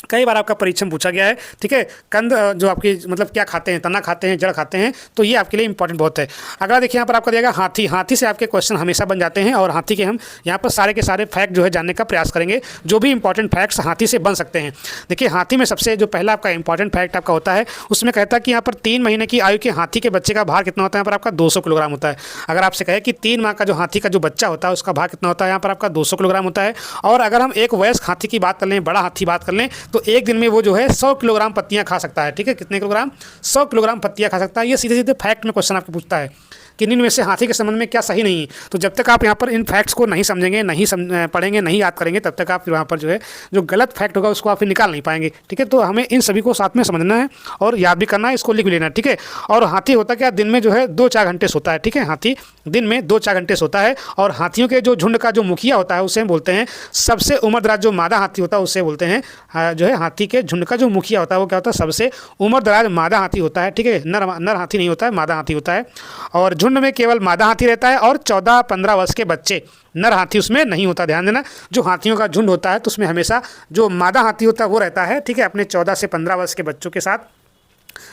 कई बार आपका परीक्षा में पूछा गया है, ठीक है। कंद जो आपकी मतलब क्या खाते हैं, तना खाते हैं, जड़ खाते हैं, तो ये आपके लिए इंपॉर्टेंट बहुत है। अगर देखिए यहाँ पर आपका दिया हाथी, हाथी से आपके क्वेश्चन हमेशा बन जाते हैं और हाथी के हम यहाँ पर सारे के सारे फैक्ट जो है जानने का प्रयास करेंगे, जो भी इंपॉर्टेंट फैक्ट्स हाथी से बन सकते हैं। देखिए हाथी में सबसे जो पहला आपका इंपॉर्टेंट फैक्ट आपका होता है, उसमें कहता है कि यहाँ पर 3 महीने की आयु के हाथी के बच्चे का भार कितना होता है, यहाँ पर आपका 200 किलोग्राम होता है। अगर आपसे कहे कि 3 माह का जो हाथी का जो बच्चा होता है उसका भार कितना होता है, यहाँ पर आपका 200 किलोग्राम होता है। और अगर हम एक वयस्क हाथी की बात कर लें, बड़ा हाथी बात कर लें, तो एक दिन में वो जो है 100 किलोग्राम पत्तियां खा सकता है, ठीक है। कितने किलोग्राम, 100 किलोग्राम पत्तियां खा सकता है। ये सीधे सीधे फैक्ट में क्वेश्चन आपको पूछता है कि इनमें से हाथी के संबंध में क्या सही नहीं है। तो जब तक आप यहाँ पर इन फैक्ट्स को नहीं समझेंगे, नहीं पढ़ेंगे, नहीं याद करेंगे, तब तक आप फिर वहाँ पर जो है जो गलत फैक्ट होगा उसको आप फिर निकाल नहीं पाएंगे, ठीक है। तो हमें इन सभी को साथ में समझना है और याद भी करना है, इसको लिख भी लेना है, ठीक है। और हाथी होता क्या, दिन में जो है 2-4 घंटे सोता है, ठीक है। हाथी दिन में 2-4 घंटे सोता है। और हाथियों के जो झुंड का जो मुखिया होता है उसे बोलते हैं सबसे उम्रदराज, जो मादा हाथी होता है उसे बोलते हैं जो है हाथी के झुंड का जो मुखिया होता है वो क्या होता है, सबसे उम्रदराज मादा हाथी होता है, ठीक है। नर हाथी नहीं होता है, मादा हाथी होता है। और झुंड में केवल मादा हाथी रहता है और 14-15 वर्ष के बच्चे, नर हाथी उसमें नहीं होता। ध्यान देना, जो हाथियों का झुंड होता है तो उसमें हमेशा जो मादा हाथी होता है वो रहता है, ठीक है, अपने 14 से 15 वर्ष के बच्चों के साथ।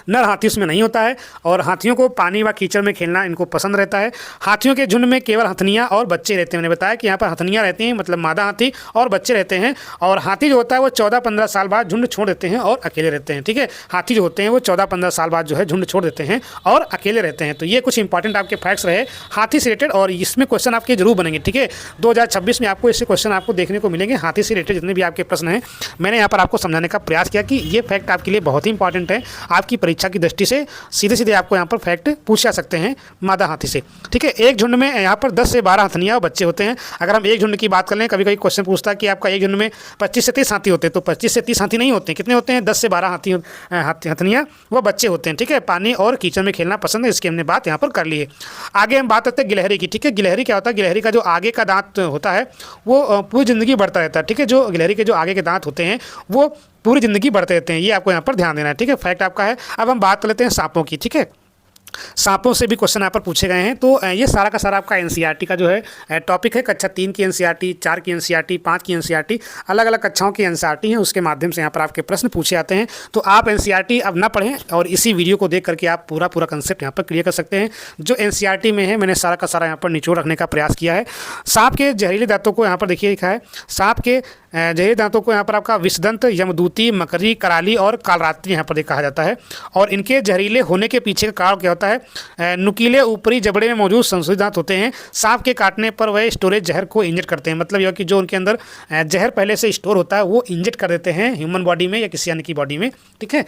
नर हाथी उसमें नहीं होता है। और हाथियों को पानी व कीचड़ में खेलना इनको पसंद रहता है। हाथियों के झुंड में केवल हथनियाँ और बच्चे रहते हैं। मैंने बताया कि यहाँ पर हथनियाँ रहती हैं, मतलब मादा हाथी, और बच्चे रहते हैं। और हाथी जो होता है वो 14-15 साल बाद झुंड छोड़ देते हैं और अकेले रहते हैं, ठीक है। हाथी जो होते हैं वो 14-15 साल बाद जो है झुंड छोड़ देते हैं और अकेले रहते हैं। तो ये कुछ इंपॉर्टेंट आपके फैक्ट्स रहे हाथी से रिलेटेड, और इसमें क्वेश्चन आपके जरूर बनेंगे, ठीक है। 2026 में आपको इससे क्वेश्चन आपको देखने को मिलेंगे। हाथी से रिलेटेड जितने भी आपके प्रश्न हैं, मैंने यहाँ पर आपको समझाने का प्रयास किया कि ये फैक्ट आपके लिए बहुत ही इंपॉर्टेंट है। आपकी परीक्षा की दृष्टि से सीधे सीधे आपको यहाँ पर फैक्ट पूछ जा सकते हैं मादा हाथी से, ठीक है। एक झुंड में यहाँ पर 10 से 12 हथनियाँ और बच्चे होते हैं। अगर हम एक झुंड की बात कर लें, कभी कभी क्वेश्चन पूछता है कि आपका एक झुंड में 25 से 30 हाथी होते हैं, तो 25 से 30 हाथी नहीं होते हैं। कितने होते हैं, 10 से 12 हथनियाँ व बच्चे होते हैं, ठीक है। पानी और कीचड़ में खेलना पसंद है, इसकी हमने बात यहाँ पर कर ली है। आगे हम बात करते हैं गिलहरी की, ठीक है। गिलहरी क्या होता है, गिलहरी का जो आगे का दांत होता है वो पूरी ज़िंदगी बढ़ता रहता है, ठीक है। जो गिलहरी के जो आगे के दांत होते हैं वो पूरी ज़िंदगी बढ़ते रहते हैं, ये आपको यहाँ पर ध्यान देना है, ठीक है। फैक्ट आपका है। अब हम बात कर लेते हैं सांपों की, ठीक है। सांपों से भी क्वेश्चन यहाँ पर पूछे गए हैं। तो ये सारा का सारा आपका एनसीईआरटी का जो है टॉपिक है। कक्षा 3 की एनसीईआरटी, 4 की एनसीईआरटी, 5 की एनसीईआरटी, अलग अलग कक्षाओं की एनसीईआरटी हैं, उसके माध्यम से यहाँ पर आपके प्रश्न पूछे जाते हैं। तो आप एनसीईआरटी अब ना पढ़ें और इसी वीडियो को देख करके आप पूरा कंसेप्ट यहाँ पर क्लियर कर सकते हैं। जो एनसीईआरटी में है मैंने सारा का सारा यहाँ पर निचोड़ रखने का प्रयास किया है। सांप के जहरीले दांतों को यहाँ पर देखिए लिखा है, सांप के जहरीले दांतों को यहाँ पर आपका विषदंत, यमदूती, मकरी, कराली और कालरात्रि यहाँ पर कहा जाता है। और इनके जहरीले होने के पीछे का कारण क्या होता है, नुकीले ऊपरी जबड़े में मौजूद संशोधित दांत होते हैं। सांप के काटने पर वह स्टोरेज जहर को इंजेक्ट करते हैं, मतलब यह कि जो उनके अंदर जहर पहले से स्टोर होता है वो इंजेक्ट कर देते हैं ह्यूमन बॉडी में या किसी अन्य की बॉडी में, ठीक है।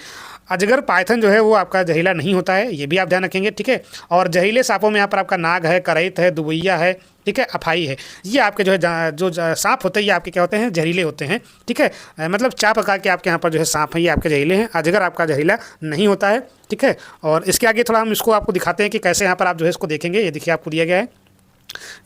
अजगर पाइथन जो है वो आपका जहरीला नहीं होता है, ये भी आप ध्यान रखेंगे, ठीक है। और जहरीले सांपों में यहाँ पर आपका नाग है, करैत है, दुबैया है, ठीक है, अफाई है। ये आपके जो है जो सांप होते हैं ये आपके क्या होते हैं, जहरीले होते हैं, ठीक है। मतलब 4 प्रकार के आपके यहाँ पर जो है सांप हैं ये आपके जहरीले हैं। अजगर आपका जहरीला नहीं होता है, ठीक है। और इसके आगे थोड़ा हम इसको आपको दिखाते हैं कि कैसे यहाँ पर आप जो है इसको देखेंगे। ये देखिए आपको दिया गया है,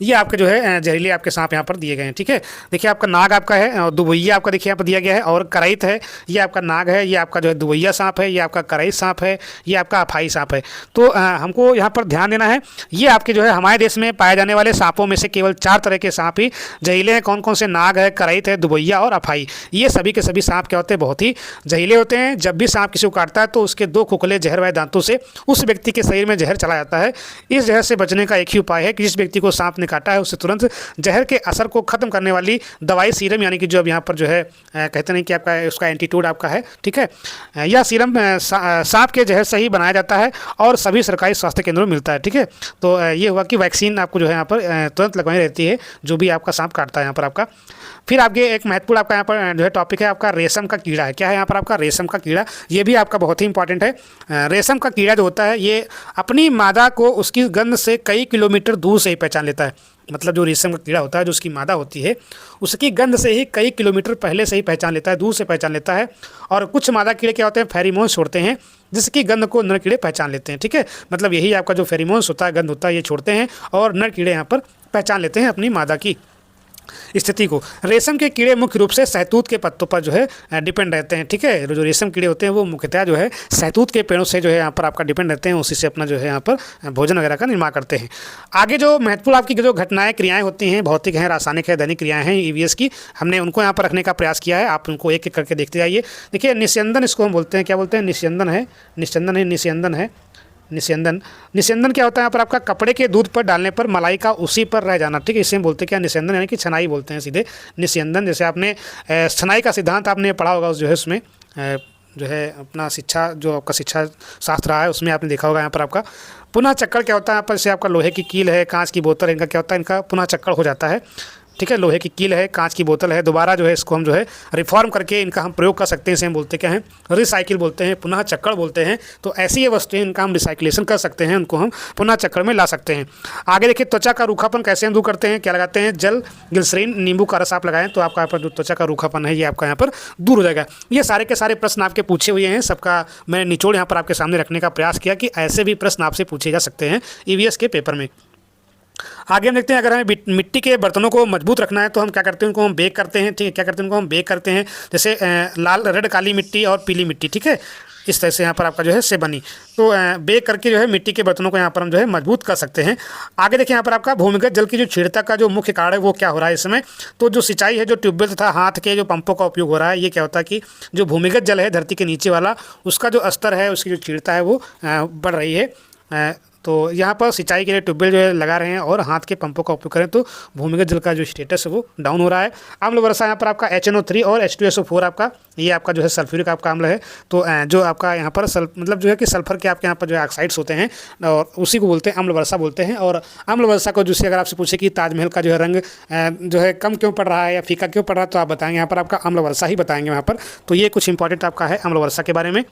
ये आपके जो है जहरीले आपके सांप यहाँ पर दिए गए हैं, ठीक है। देखिए आपका नाग आपका है और दुबैया आपका देखिए यहाँ पर दिया गया है, और करैत है, ये आपका नाग है, ये आपका जो है दुबैया सांप है, ये आपका करैत सांप है, ये आपका अफाई सांप है। तो हमको यहाँ पर ध्यान देना है, ये आपके जो है हमारे देश में पाए जाने वाले सांपों में से केवल 4 तरह के सांप ही जहरीले हैं। कौन कौन से, नाग है, करैत है, दुबैया और अफाई। ये सभी के सभी सांप क्या होते हैं, बहुत ही जहरीले होते हैं। जब भी सांप किसी को काटता है तो उसके 2 खोखले जहर वाले दांतों से उस व्यक्ति के शरीर में जहर चला जाता है। इस जहर से बचने का एक ही उपाय है कि जिस व्यक्ति को सांप ने काटा है उससे तुरंत जहर के असर को ख़त्म करने वाली दवाई सीरम, यानी कि जो अब यहाँ पर जो है कहते नहीं कि आपका उसका एंटीट्यूड आपका है, ठीक है। यह सीरम सांप के जहर से ही बनाया जाता है और सभी सरकारी स्वास्थ्य केंद्रों में मिलता है, ठीक है। तो ये हुआ कि वैक्सीन आपको जो है यहाँ पर तुरंत लगवानी रहती है जो भी आपका सांप काटता है यहाँ पर आपका। फिर आगे एक महत्वपूर्ण आपका यहाँ पर जो है टॉपिक है आपका रेशम का कीड़ा है। क्या है यहाँ पर आपका रेशम का कीड़ा, ये भी आपका बहुत ही इंपॉर्टेंट है। रेशम का कीड़ा जो होता है ये अपनी मादा को उसकी गंध से कई किलोमीटर दूर से ही पहचान लेता है। मतलब जो रेशम का कीड़ा होता है, जो उसकी मादा होती है, उसकी गंध से ही कई किलोमीटर पहले से ही पहचान लेता है, दूर से पहचान लेता है। और कुछ मादा कीड़े क्या होते हैं, फेरोमोन्स छोड़ते हैं जिसकी गंध को नर कीड़े पहचान लेते हैं, ठीक है। मतलब यही आपका जो फेरोमोन्स होता है, गंध होता है, ये छोड़ते हैं और नर कीड़े यहाँ पर पहचान लेते हैं अपनी मादा की स्थिति को। रेशम के कीड़े मुख्य रूप से सहतूत के पत्तों पर जो है डिपेंड रहते हैं, ठीक है। जो रेशम कीड़े होते हैं वो मुख्यतः जो है सहतूत के पेड़ों से जो है यहाँ पर आपका डिपेंड रहते हैं, उसी से अपना जो है यहाँ पर भोजन वगैरह का निर्माण करते हैं। आगे जो महत्वपूर्ण आपकी जो घटनाएं क्रियाएं होती हैं, भौतिक हैं, रासायनिक है, दैनिक क्रियाएं हैं ईवीएस की, हमने उनको यहाँ पर रखने का प्रयास किया है। आप उनको एक एक करके देखते जाइए। देखिए निस्यंदन इसको हम बोलते हैं, क्या बोलते हैं, निस्यंदन है, निस्यंदन है। निस्यंदन क्या होता है यहाँ पर आपका कपड़े के दूध पर डालने पर मलाई का उसी पर रह जाना, ठीक है। इसे हम बोलते हैं क्या, निस्यंदन, यानी कि छनाई बोलते हैं सीधे निस्यंदन। जैसे आपने छनाई का सिद्धांत आपने पढ़ा होगा, जो है उसमें जो है अपना शिक्षा जो आपका शिक्षा शास्त्र रहा है उसमें आपने देखा होगा। यहाँ पर आपका पुनः चक्कर क्या होता है, यहाँ पर जैसे आपका लोहे की कील है, कांच की बोतल है, इनका क्या होता है, इनका पुनः चक्कर हो जाता है, ठीक है। लोहे की कील है, कांच की बोतल है, दोबारा जो है इसको हम जो है रिफॉर्म करके इनका हम प्रयोग कर सकते हैं। इसे हम बोलते क्या हैं, रिसाइकिल बोलते हैं, पुनः चक्कर बोलते हैं। तो ऐसी ये वस्तुएं, इनका हम रिसाइक्लेशन कर सकते हैं, उनको हम पुनः चक्कर में ला सकते हैं। आगे देखिए त्वचा का रूखापन कैसे हम दूर करते हैं, क्या लगाते हैं, जल, ग्लिसरीन, नींबू का रस आप लगाएं तो आपका यहाँ पर जो त्वचा का रूखापन है ये आपका यहाँ पर दूर हो जाएगा। ये सारे के सारे प्रश्न आपके पूछे हुए हैं, सबका मैं निचोड़ यहाँ पर आपके सामने रखने का प्रयास किया कि ऐसे भी प्रश्न आपसे पूछे जा सकते हैं ईवीएस के पेपर में। आगे हम देखते हैं, अगर हमें मिट्टी के बर्तनों को मजबूत रखना है तो हम क्या करते हैं, उनको हम बेक करते हैं, ठीक है। क्या करते हैं, उनको हम बेक करते हैं, जैसे लाल, रेड, काली मिट्टी और पीली मिट्टी, ठीक है। इस तरह से यहाँ पर आपका जो है से बनी, तो बेक करके जो है मिट्टी के बर्तनों को यहाँ पर हम जो है मजबूत कर सकते हैं। आगे देखिए यहाँ पर आपका भूमिगत जल की जो क्षीणता का जो मुख्य कारण है वो क्या हो रहा है इसमें, तो जो सिंचाई है, जो ट्यूबवेल तथा हाथ के जो पंपों का उपयोग हो रहा है, ये क्या होता है कि जो भूमिगत जल है धरती के नीचे वाला, उसका जो स्तर है, उसकी जो क्षीणता है वो बढ़ रही है। तो यहाँ पर सिंचाई के लिए ट्यूबवेल जो है लगा रहे हैं और हाथ के पंपों का उपयोग करें तो भूमिगत जल का जो स्टेटस है वो डाउन हो रहा है। अम्ल वर्षा यहाँ पर आपका HNO3 और H2SO4 आपका, ये आपका जो है सल्फ्यूरिक आपका अम्ल है। तो जो आपका यहाँ पर मतलब जो है कि सल्फर के आपके यहाँ पर जो है ऑक्साइड्स होते हैं और उसी को बोलते हैं अम्ल वर्षा बोलते हैं। और अम्ल वर्षा को जिससे अगर आपसे पूछे कि ताजमहल का जो है रंग जो है कम क्यों पड़ रहा है या फीका क्यों पड़ रहा है, तो आप बताएंगे यहाँ पर आपका अम्ल वर्षा ही बताएंगे वहाँ पर। तो ये कुछ इंपॉर्टेंट आपका है अम्ल वर्षा के बारे में।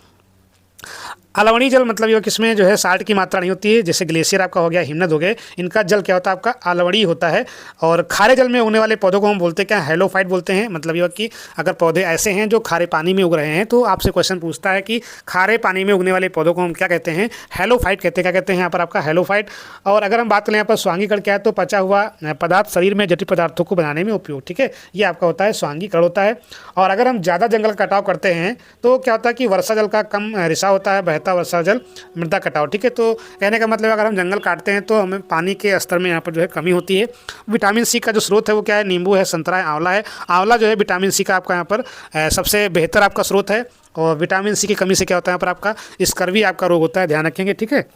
अलवणीय जल मतलब ये किसमें जो है साल्ट की मात्रा नहीं होती है, जैसे ग्लेशियर आपका हो गया, हिमनद हो गए, इनका जल क्या होता है आपका अलवणीय होता है। और खारे जल में उगने वाले पौधों को हम बोलते हैं क्या, हेलोफाइट बोलते हैं। मतलब ये कि अगर पौधे ऐसे हैं जो खारे पानी में उग रहे हैं तो आपसे क्वेश्चन पूछता है कि खारे पानी में उगने वाले पौधों को हम क्या कहते हैं, हेलोफाइट कहते हैं। क्या कहते हैं यहाँ पर आपका हेलोफाइट। और अगर हम बात करें यहाँ पर स्वांगीकरण क्या है, तो पचा हुआ पदार्थ शरीर में जटिल पदार्थों को बनाने में उपयोग, ठीक है, ये आपका होता है स्वांगीकरण होता है। और अगर हम ज़्यादा जंगल कटाव करते हैं तो क्या होता है कि वर्षा जल का कम रिसाव होता है, बहता वर्षा जल, मृदा कटाव, ठीक है। तो कहने का मतलब अगर हम जंगल काटते हैं तो हमें पानी के स्तर में यहाँ पर जो है कमी होती है। विटामिन सी का जो स्रोत है वो क्या है, नींबू है, संतरा है, आंवला है। आंवला जो है विटामिन सी का आपका यहाँ पर सबसे बेहतर आपका स्रोत है। और विटामिन सी की कमी से क्या होता है यहाँ पर आपका स्कर्वी आपका रोग होता है, ध्यान रखेंगे, ठीक है।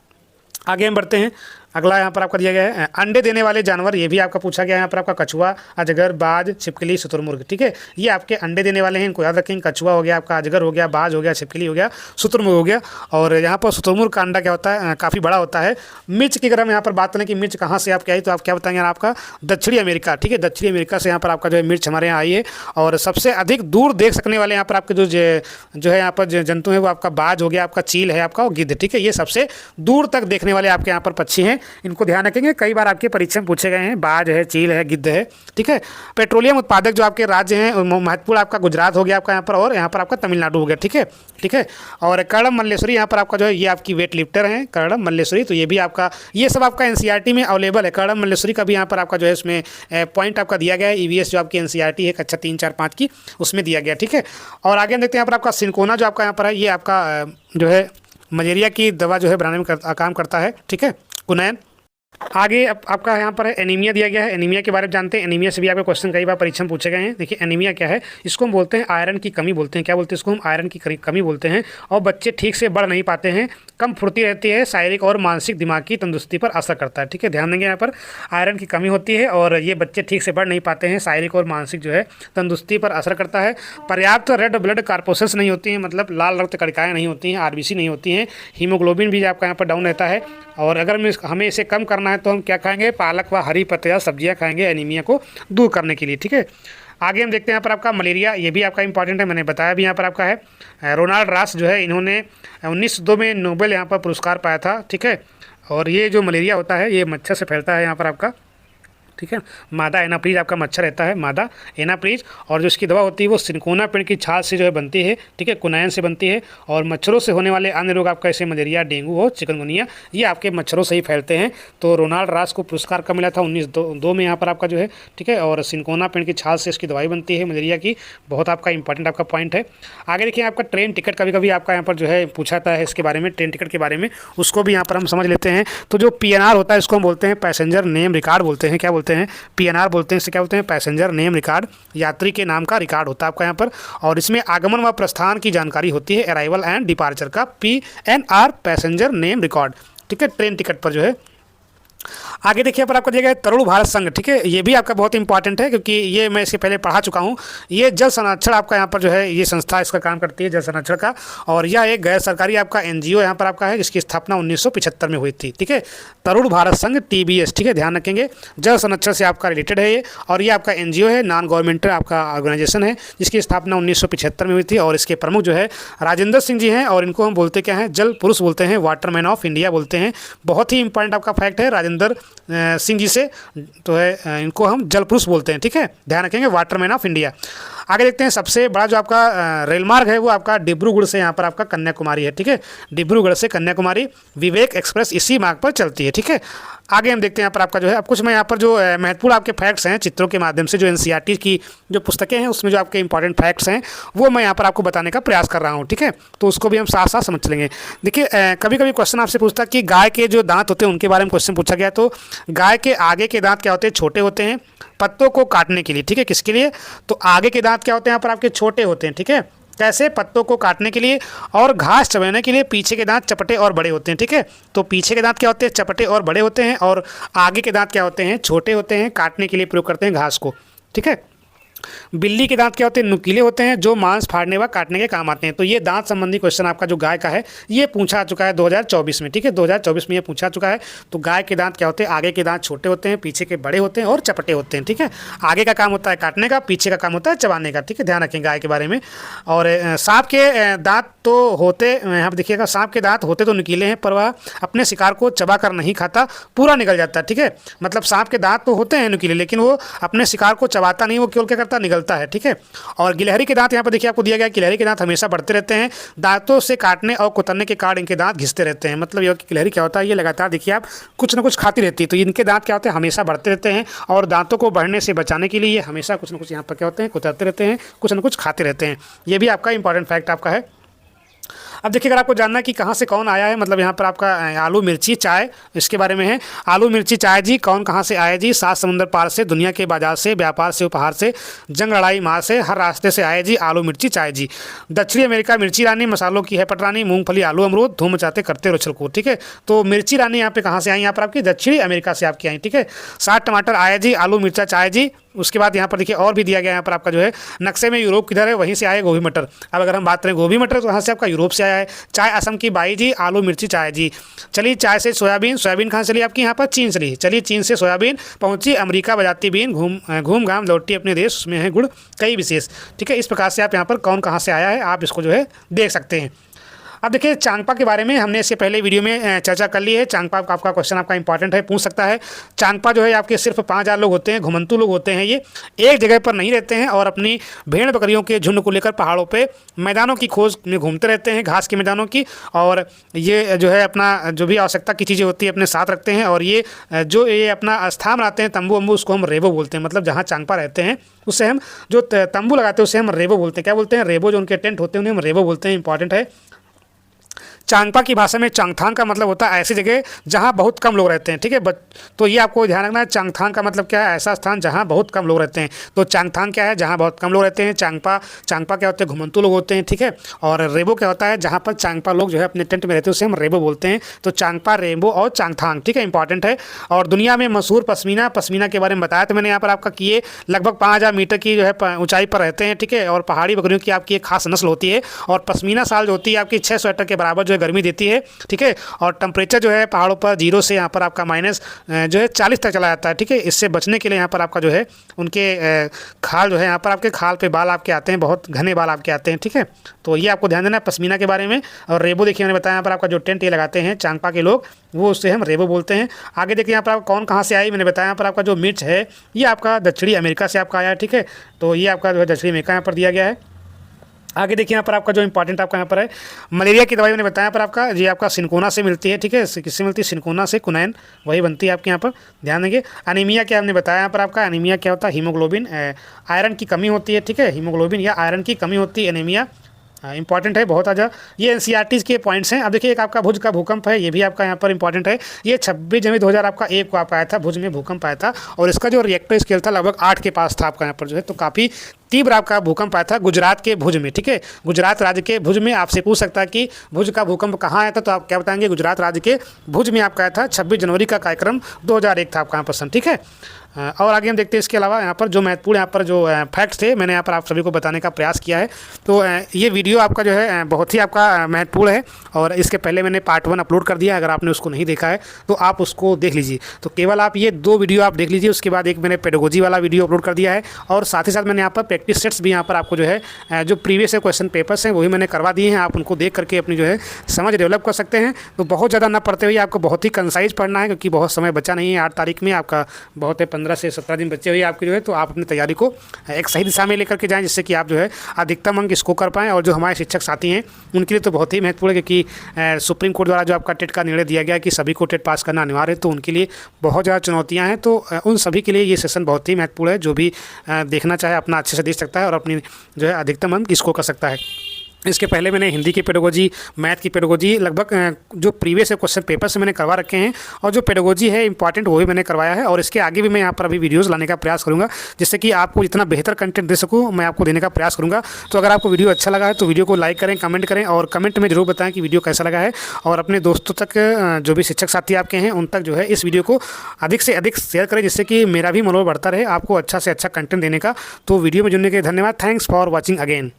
आगे हम बढ़ते हैं। अगला यहाँ पर आपका दिया गया है अंडे देने वाले जानवर, ये भी आपका पूछा गया है यहाँ पर आपका कछुआ, अजगर, बाज, छिपकली, शुतुरमुर्ग, ठीक है। ये आपके अंडे देने वाले हैं, इनको याद रखेंगे। कछुआ हो गया आपका, अजगर हो गया, बाज हो गया, छिपकली हो गया, शुतुरमुर्ग हो गया। और यहाँ पर शुतुरमुर्ग का अंडा क्या होता है, काफ़ी बड़ा होता है। मिर्च की अगर हम यहाँ पर बात करें कि मिर्च कहाँ से आपके आई, तो आप क्या बताएंगे आपका दक्षिणी अमेरिका, ठीक है। दक्षिणी अमेरिका से यहाँ पर आपका जो है मिर्च हमारे यहाँ आई है। और सबसे अधिक दूर देख सकने वाले यहाँ पर आपके जो है यहाँ पर जंतु है वो आपका बाज हो गया, आपका चील है आपका, और गिद्ध, ठीक है। ये सबसे दूर तक देखने वाले आपके यहाँ पर पक्षी हैं, इनको ध्यान रखेंगे। कई बार आपके परीक्षा में पूछे गए हैं, बाज है, चील है, गिद्ध है, ठीक है। पेट्रोलियम उत्पादक जो आपके राज्य हैं महत्वपूर्ण आपका गुजरात हो गया आपका यहाँ पर, और यहाँ पर आपका तमिलनाडु हो गया, ठीक है, ठीक है। और कर्णम मल्लेश्वरी यहाँ पर आपका जो है ये आपकी वेट लिफ्टर हैं, कर्णम मल्लेश्वरी। तो ये भी आपका, ये सब आपका एनसीईआरटी में अवेलेबल है। कर्णम मल्लेश्वरी का भी यहाँ पर आपका जो है इसमें पॉइंट आपका दिया गया है। ईवीएस जो आपकी एनसीईआरटी है कक्षा 3, 4, 5 की, उसमें दिया गया, ठीक है। और आगे हम देखते हैं यहाँ पर आपका सिंकोना जो आपका यहाँ पर है, ये आपका जो है मलेरिया की दवा जो है बनाने में काम करता है, ठीक है, कुनैन। आगे आपका यहाँ पर है एनीमिया दिया गया है। एनीमिया के बारे में जानते हैं। एनीमिया से भी आपके क्वेश्चन कई बार परीक्षा में पूछे गए हैं। देखिए एनीमिया क्या है, इसको हम बोलते हैं आयरन की कमी बोलते हैं। क्या बोलते हैं इसको हम? आयरन की कमी बोलते हैं। और बच्चे ठीक से बढ़ नहीं पाते हैं, कम फुर्ती रहती है, शारीरिक और मानसिक दिमाग की तंदुरुस्ती पर असर करता है। ठीक है, ध्यान देंगे यहाँ पर आयरन की कमी होती है और ये बच्चे ठीक से बढ़ नहीं पाते हैं, शारीरिक और मानसिक जो है तंदुरुस्ती पर असर करता है। पर्याप्त रेड ब्लड कार्पोसेल्स नहीं होती हैं, मतलब लाल रक्त कणिकाएँ नहीं होती हैं, आरबीसी नहीं होती हैं। हीमोग्लोबिन भी आपका यहाँ पर डाउन रहता है। और अगर हमें इसे कम करना है तो हम क्या खाएंगे? पालक व हरी पत्तेदार सब्जियां खाएंगे एनीमिया को दूर करने के लिए। ठीक है, आगे हम देखते हैं यहाँ पर आपका मलेरिया। ये भी आपका इंपॉर्टेंट है, मैंने बताया भी यहाँ पर आपका है। रोनाल्ड रास जो है, इन्होंने 1902 में नोबेल यहाँ पर पुरस्कार पाया था। ठीक है, और ये जो मलेरिया होता है ये मच्छर से फैलता है यहाँ पर आपका। ठीक है, मादा एनाप्लीज आपका मच्छर रहता है, मादा एनाप्लीज। और जो इसकी दवा होती है वो सिनकोना पेड़ की छाल से जो है बनती है। ठीक है, कुनायन से बनती है। और मच्छरों से होने वाले अन्य रोग आपका जैसे मलेरिया, डेंगू और चिकनगुनिया, ये आपके मच्छरों से ही फैलते हैं। तो रोनाल्ड रास को पुरस्कार कब मिला था? 1902 में यहाँ पर आपका जो है। ठीक है, और सिनकोना पेड़ की छाल से इसकी दवाई बनती है मलेरिया की। बहुत आपका इंपॉर्टेंट आपका पॉइंट है। आगे देखिए आपका ट्रेन टिकट कभी कभी आपका यहाँ पर जो है पूछा जाता है इसके बारे में, ट्रेन टिकट के बारे में, उसको भी यहाँ पर हम समझ लेते हैं। तो जो PNR होता है इसको हम बोलते हैं पैसेंजर नेम रिकॉर्ड बोलते हैं। क्या बोलते हैं? PNR बोलते हैं। इसे क्या बोलते हैं? पैसेंजर नेम रिकॉर्ड, यात्री के नाम का रिकॉर्ड होता है आपका यहाँ पर। और इसमें आगमन व प्रस्थान की जानकारी होती है, अराइवल एंड डिपार्चर का PNR पैसेंजर नेम रिकॉर्ड। ठीक है, ट्रेन टिकट पर जो है। आगे देखिए पर आपको दिया गया है तरुण भारत संघ। ठीक है, ये भी आपका बहुत इंपॉर्टेंट है क्योंकि ये मैं इसके पहले पढ़ा चुका हूँ। ये जल संरक्षण आपका यहाँ पर जो है ये संस्था इसका काम करती है, जल संरक्षण का। और यह एक गैर सरकारी आपका NGO यहाँ पर आपका है, जिसकी स्थापना 1975 में हुई थी। ठीक है, तरुण भारत संघ TBS। ठीक है, ध्यान रखेंगे, जल संरक्षण से आपका रिलेटेड है ये। और ये आपका NGO है, नॉन गवर्नमेंटल आपका ऑर्गेनाइजेशन है, जिसकी स्थापना 1975 में हुई थी। और इसके प्रमुख जो है राजेंद्र सिंह जी हैं। और इनको हम बोलते क्या हैं? जल पुरुष बोलते हैं, वाटरमैन ऑफ इंडिया बोलते हैं। बहुत ही इंपॉर्टेंट आपका फैक्ट है, राजेंद्र सिंह जी से तो है, इनको हम जल पुरुष बोलते हैं। ठीक है, ध्यान रखेंगे, वाटरमैन ऑफ इंडिया। आगे देखते हैं सबसे बड़ा जो आपका रेल मार्ग है वो आपका डिब्रूगढ़ से यहाँ पर आपका कन्याकुमारी है। ठीक है, डिब्रूगढ़ से कन्याकुमारी विवेक एक्सप्रेस इसी मार्ग पर चलती है। ठीक है, आगे हम देखते हैं यहाँ पर आपका जो है, अब कुछ मैं यहाँ पर जो महत्वपूर्ण आपके फैक्ट्स हैं चित्रों के माध्यम से, जो NCERT की जो पुस्तकें हैं उसमें जो आपके इंपॉर्टेंट फैक्ट्स हैं वो मैं यहाँ पर आपको बताने का प्रयास कर रहा हूँ। ठीक है, तो उसको भी हम साथ साथ समझ लेंगे। देखिए कभी कभी क्वेश्चन आपसे पूछता है कि गाय के जो दांत होते हैं उनके बारे में क्वेश्चन पूछा गया। तो गाय के आगे के दांत क्या होते हैं? छोटे होते हैं, पत्तों को काटने के लिए। ठीक है, किसके लिए? तो आगे के दांत क्या होते हैं यहाँ पर आपके? छोटे होते हैं। ठीक है, कैसे? पत्तों को काटने के लिए। और घास चबाने के लिए पीछे के दांत चपटे और बड़े होते हैं। ठीक है, तो पीछे के दांत क्या होते हैं? चपटे और बड़े होते हैं। और आगे के दांत क्या होते हैं? छोटे होते हैं, काटने के लिए प्रयोग करते हैं घास को। ठीक है, बिल्ली के दांत क्या होते हैं? नुकीले होते हैं, जो मांस फाड़ने व काटने के काम आते हैं। तो ये दांत संबंधी क्वेश्चन आपका जो गाय का है ये पूछा चुका है 2024 में। ठीक है, 2024 में ये पूछा चुका है। तो गाय के दांत क्या होते हैं? आगे के दांत छोटे होते हैं, पीछे के बड़े होते हैं और चपटे होते हैं। ठीक है, आगे का काम होता है काटने का, पीछे का काम होता है चबाने का। ठीक है, ध्यान रखें गाय के बारे में। और सांप के दांत तो होते, यहाँ पर देखिएगा, सांप के दांत होते तो नुकीले हैं, पर वह अपने शिकार को चबा कर नहीं खाता, पूरा निगल जाता है। ठीक है, मतलब सांप के दांत तो होते हैं नुकीले, लेकिन वो अपने शिकार को चबाता नहीं, वो केवल क्या करता? निगलता है। ठीक है, और गिलहरी के दांत यहाँ पर देखिए आपको दिया गया, गिलहरी के दांत हमेशा बढ़ते रहते हैं, दांतों से काटने और कुतरने के कारण इनके दांत घिसते रहते हैं। मतलब ये गिलहरी क्या होता है? ये लगातार देखिए आप कुछ ना कुछ खाती रहती है, तो इनके दांत क्या होते हैं? हमेशा बढ़ते रहते हैं। और दांतों को बढ़ने से बचाने के लिए ये हमेशा कुछ ना कुछ यहाँ पर क्या होते हैं? कुतरते रहते हैं, कुछ ना कुछ खाते रहते हैं। ये भी आपका इंपॉर्टेंट फैक्ट आपका है। अब देखिए अगर आपको जानना है कि कहाँ से कौन आया है, मतलब यहाँ पर आपका आलू मिर्ची चाय, इसके बारे में है। आलू मिर्ची चाय जी कौन कहाँ से आए जी? 7 समुंदर पार से, दुनिया के बाजार से, व्यापार से, उपहार से, जंग लड़ाई मार से, हर रास्ते से आए जी आलू मिर्ची चाय जी। दक्षिणी अमेरिका मिर्ची रानी, मसालों की है पटरानी, मूंगफली आलू अमरूद, धूम मचाते करते रोचल को। ठीक है, तो मिर्ची रानी यहाँ पे कहाँ से आई? यहाँ पर आपकी दक्षिणी अमेरिका से आपकी आई। ठीक है, 60 टमाटर आए जी आलू मिर्चा चाय जी। उसके बाद यहाँ पर देखिए और भी दिया गया यहाँ पर आपका जो है नक्शे में यूरोप किधर है, वहीं से आए गोभी मटर। अब अगर हम बात करें गोभी मटर तो वहाँ से आपका यूरोप से आया है। चाय असम की बाई जी, आलू मिर्ची चाय जी। चलिए चाय से सोयाबीन, सोयाबीन कहाँ चली आपकी? यहाँ पर चीन चली। चलिए चीन से सोयाबीन पहुँची अमेरिका, बजाती बीन, घूम घाम लौटी अपने देश, उसमें है गुड़ कई विशेष। ठीक है, इस प्रकार से आप यहाँ पर कौन कहाँ से आया है आप इसको जो है देख सकते हैं। अब देखिए चांगपा के बारे में हमने इससे पहले वीडियो में चर्चा कर ली है। चांगपा आपका क्वेश्चन आपका इंपॉर्टेंट है, पूछ सकता है। चांगपा जो है आपके सिर्फ 5000 लोग होते हैं, घुमंतू लोग होते हैं। ये एक जगह पर नहीं रहते हैं और अपनी भेड़ बकरियों के झुंड को लेकर पहाड़ों पे मैदानों की खोज में घूमते रहते हैं, घास के मैदानों की। और ये जो है अपना जो भी आवश्यकता की चीज़ें होती है अपने साथ रखते हैं। और ये जो ये अपना स्थान बनाते हैं तंबू अम्बू, उसको हम रेबो बोलते हैं। मतलब जहाँ चांगपा रहते हैं उससे हम जो तंबू लगाते हैं उसे हम रेबो बोलते हैं। क्या बोलते हैं? रेबो। जो उनके टेंट होते हैं उन्हें हम रेबो बोलते हैं। इंपॉर्टेंट है। चांगपा की भाषा में चांगथांग का मतलब होता है ऐसी जगह जहाँ बहुत कम लोग रहते हैं, ठीक है। तो ये आपको ध्यान रखना है, चांगथांग का मतलब क्या है, ऐसा स्थान जहाँ बहुत कम लोग रहते हैं। तो चांगथांग क्या है, जहाँ बहुत कम लोग रहते हैं। चांगपा क्या होते हैं, घुमंतु लोग होते हैं, ठीक है। और रेबो क्या होता है, जहाँ पर चांगपा लोग जो है अपने टेंट में रहते हैं उसे हम रेबो बोलते हैं। तो चांगपा, रेबो और चांगथांग, ठीक है, इंपॉर्टेंट है। और दुनिया में मशहूर पश्मीना के बारे में बताया तो मैंने यहाँ पर आपका कि ये लगभग 5000 मीटर की जो है ऊंचाई पर रहते हैं, ठीक है। और पहाड़ी बकरियों की आपकी एक खास नस्ल होती है। और पश्मीना साल जो होती है आपकी 6 स्वेटर के बराबर जो है गर्मी देती है, ठीक है। और टेम्परेचर जो है पहाड़ों पर 0 से यहाँ पर आपका माइनस जो है 40 तक चला जाता है, ठीक है। इससे बचने के लिए यहाँ पर आपका जो है उनके खाल जो है, यहाँ पर आपके खाल पे बाल आपके आते हैं, बहुत घने बाल आपके आते हैं, ठीक है। तो ये आपको ध्यान देना है पश्मीना के बारे में। और रेबो देखिए मैंने बताया यहाँ पर आपका जो टेंट ये लगाते हैं चांगपा के लोग, वो उससे हम रेबो बोलते हैं। आगे देखिए यहाँ पर आप कौन कहाँ से आई, मैंने बताया यहाँ पर आपका जो मिर्च है ये आपका दक्षिणी अमेरिका से आपका आया है, ठीक है। तो ये आपका जो है दक्षिणी अमेरिका यहाँ पर दिया गया है। आगे देखिए यहाँ पर आपका जो इंपॉर्टेंट आपका यहाँ पर है मलेरिया की दवाई मैंने बताया यहाँ पर आपका ये आपका सिनकोना से मिलती है, ठीक है। किससे मिलती है, सिनकोना से, कुनैन वही बनती है आपके यहाँ पर, ध्यान देंगे। अनीमिया क्या हमने बताया यहाँ पर आपका, अनीमिया क्या होता है, हीमोग्लोबिन आयरन की कमी होती है, ठीक है। हीमोग्लोबिन या आयरन की कमी होती है, एनीमिया इंपॉर्टेंट है बहुत ज़्यादा। ये एनसीईआरटी के पॉइंट्स हैं। अब देखिए एक आपका भुज का भूकंप है, ये भी आपका यहाँ पर इंपॉर्टेंट है। ये 26 जनवरी 2001 को आप आया था, भुज में भूकंप आया था। और इसका जो रिएक्टर स्केल था लगभग 8 के पास था आपका यहाँ पर जो है। तो काफ़ी तीव्र आपका भूकंप आया था गुजरात के भुज में, ठीक है। गुजरात राज्य के भुज में आपसे पूछ सकता है कि भुज का भूकंप कहाँ आया था, तो आप क्या बताएंगे, गुजरात राज्य के भुज में आपका आया था। 26 जनवरी का कार्यक्रम 2001 था आपका यहाँ पर, ठीक है। और आगे हम देखते हैं इसके अलावा यहाँ पर जो महत्वपूर्ण यहाँ पर जो फैक्ट्स थे मैंने यहाँ पर आप सभी को बताने का प्रयास किया है। तो ये वीडियो आपका जो है बहुत ही आपका महत्वपूर्ण है। और इसके पहले मैंने पार्ट 1 अपलोड कर दिया है, अगर आपने उसको नहीं देखा है तो आप उसको देख लीजिए। तो केवल आप ये 2 वीडियो आप देख लीजिए, उसके बाद एक मैंने पेडागोजी वाला वीडियो अपलोड कर दिया है। और साथ ही साथ मैंने यहाँ पर प्रैक्टिस सेट्स भी यहाँ पर आपको जो है जो प्रीवियस क्वेश्चन पेपर्स हैं वही मैंने करवा दिए हैं। आप उनको देख करके अपनी जो है समझ डेवलप कर सकते हैं। तो बहुत ज़्यादा ना पढ़ते हुए आपको बहुत ही कंसाइज पढ़ना है, क्योंकि बहुत समय बचा नहीं है। 8 तारीख में आपका बहुत है 15 से 17 दिन बचे हुए आपकी जो है। तो आप अपनी तैयारी को एक सही दिशा में लेकर के जाएं, जिससे कि आप जो है अधिकतम अंक इसको कर पाएँ। और जो हमारे शिक्षक साथी हैं उनके लिए तो बहुत ही महत्वपूर्ण है, क्योंकि सुप्रीम कोर्ट द्वारा जो आपका टेट का निर्णय दिया गया है कि सभी को टेट पास करना अनिवार्य है, तो उनके लिए बहुत ज़्यादा चुनौतियाँ हैं। तो उन सभी के लिए ये सेशन बहुत ही महत्वपूर्ण है। जो भी देखना चाहे अपना अच्छे से देख सकता है और अपनी जो है अधिकतम अंक इसको कर सकता है। इसके पहले मैंने हिंदी की पेडागोजी, मैथ की पेडागोजी लगभग जो प्रीवियस क्वेश्चन पेपर से मैंने करवा रखे हैं। और जो पेडागोजी है इंपॉर्टेंट वो भी मैंने करवाया है। और इसके आगे भी मैं यहाँ पर अभी वीडियोस लाने का प्रयास करूँगा, जिससे कि आपको जितना बेहतर कंटेंट दे सकूँ मैं आपको देने का प्रयास करूँगा। तो अगर आपको वीडियो अच्छा लगा है तो वीडियो को लाइक करें, कमेंट करें और कमेंट में जरूर बताएं कि वीडियो कैसा लगा है। और अपने दोस्तों तक जो भी शिक्षक साथी आपके हैं उन तक जो है इस वीडियो को अधिक से अधिक शेयर करें, जिससे कि मेरा भी मनोबल बढ़ता रहे आपको अच्छा से अच्छा कंटेंट देने का। तो वीडियो में जुड़ने के लिए धन्यवाद। Thanks for watching again.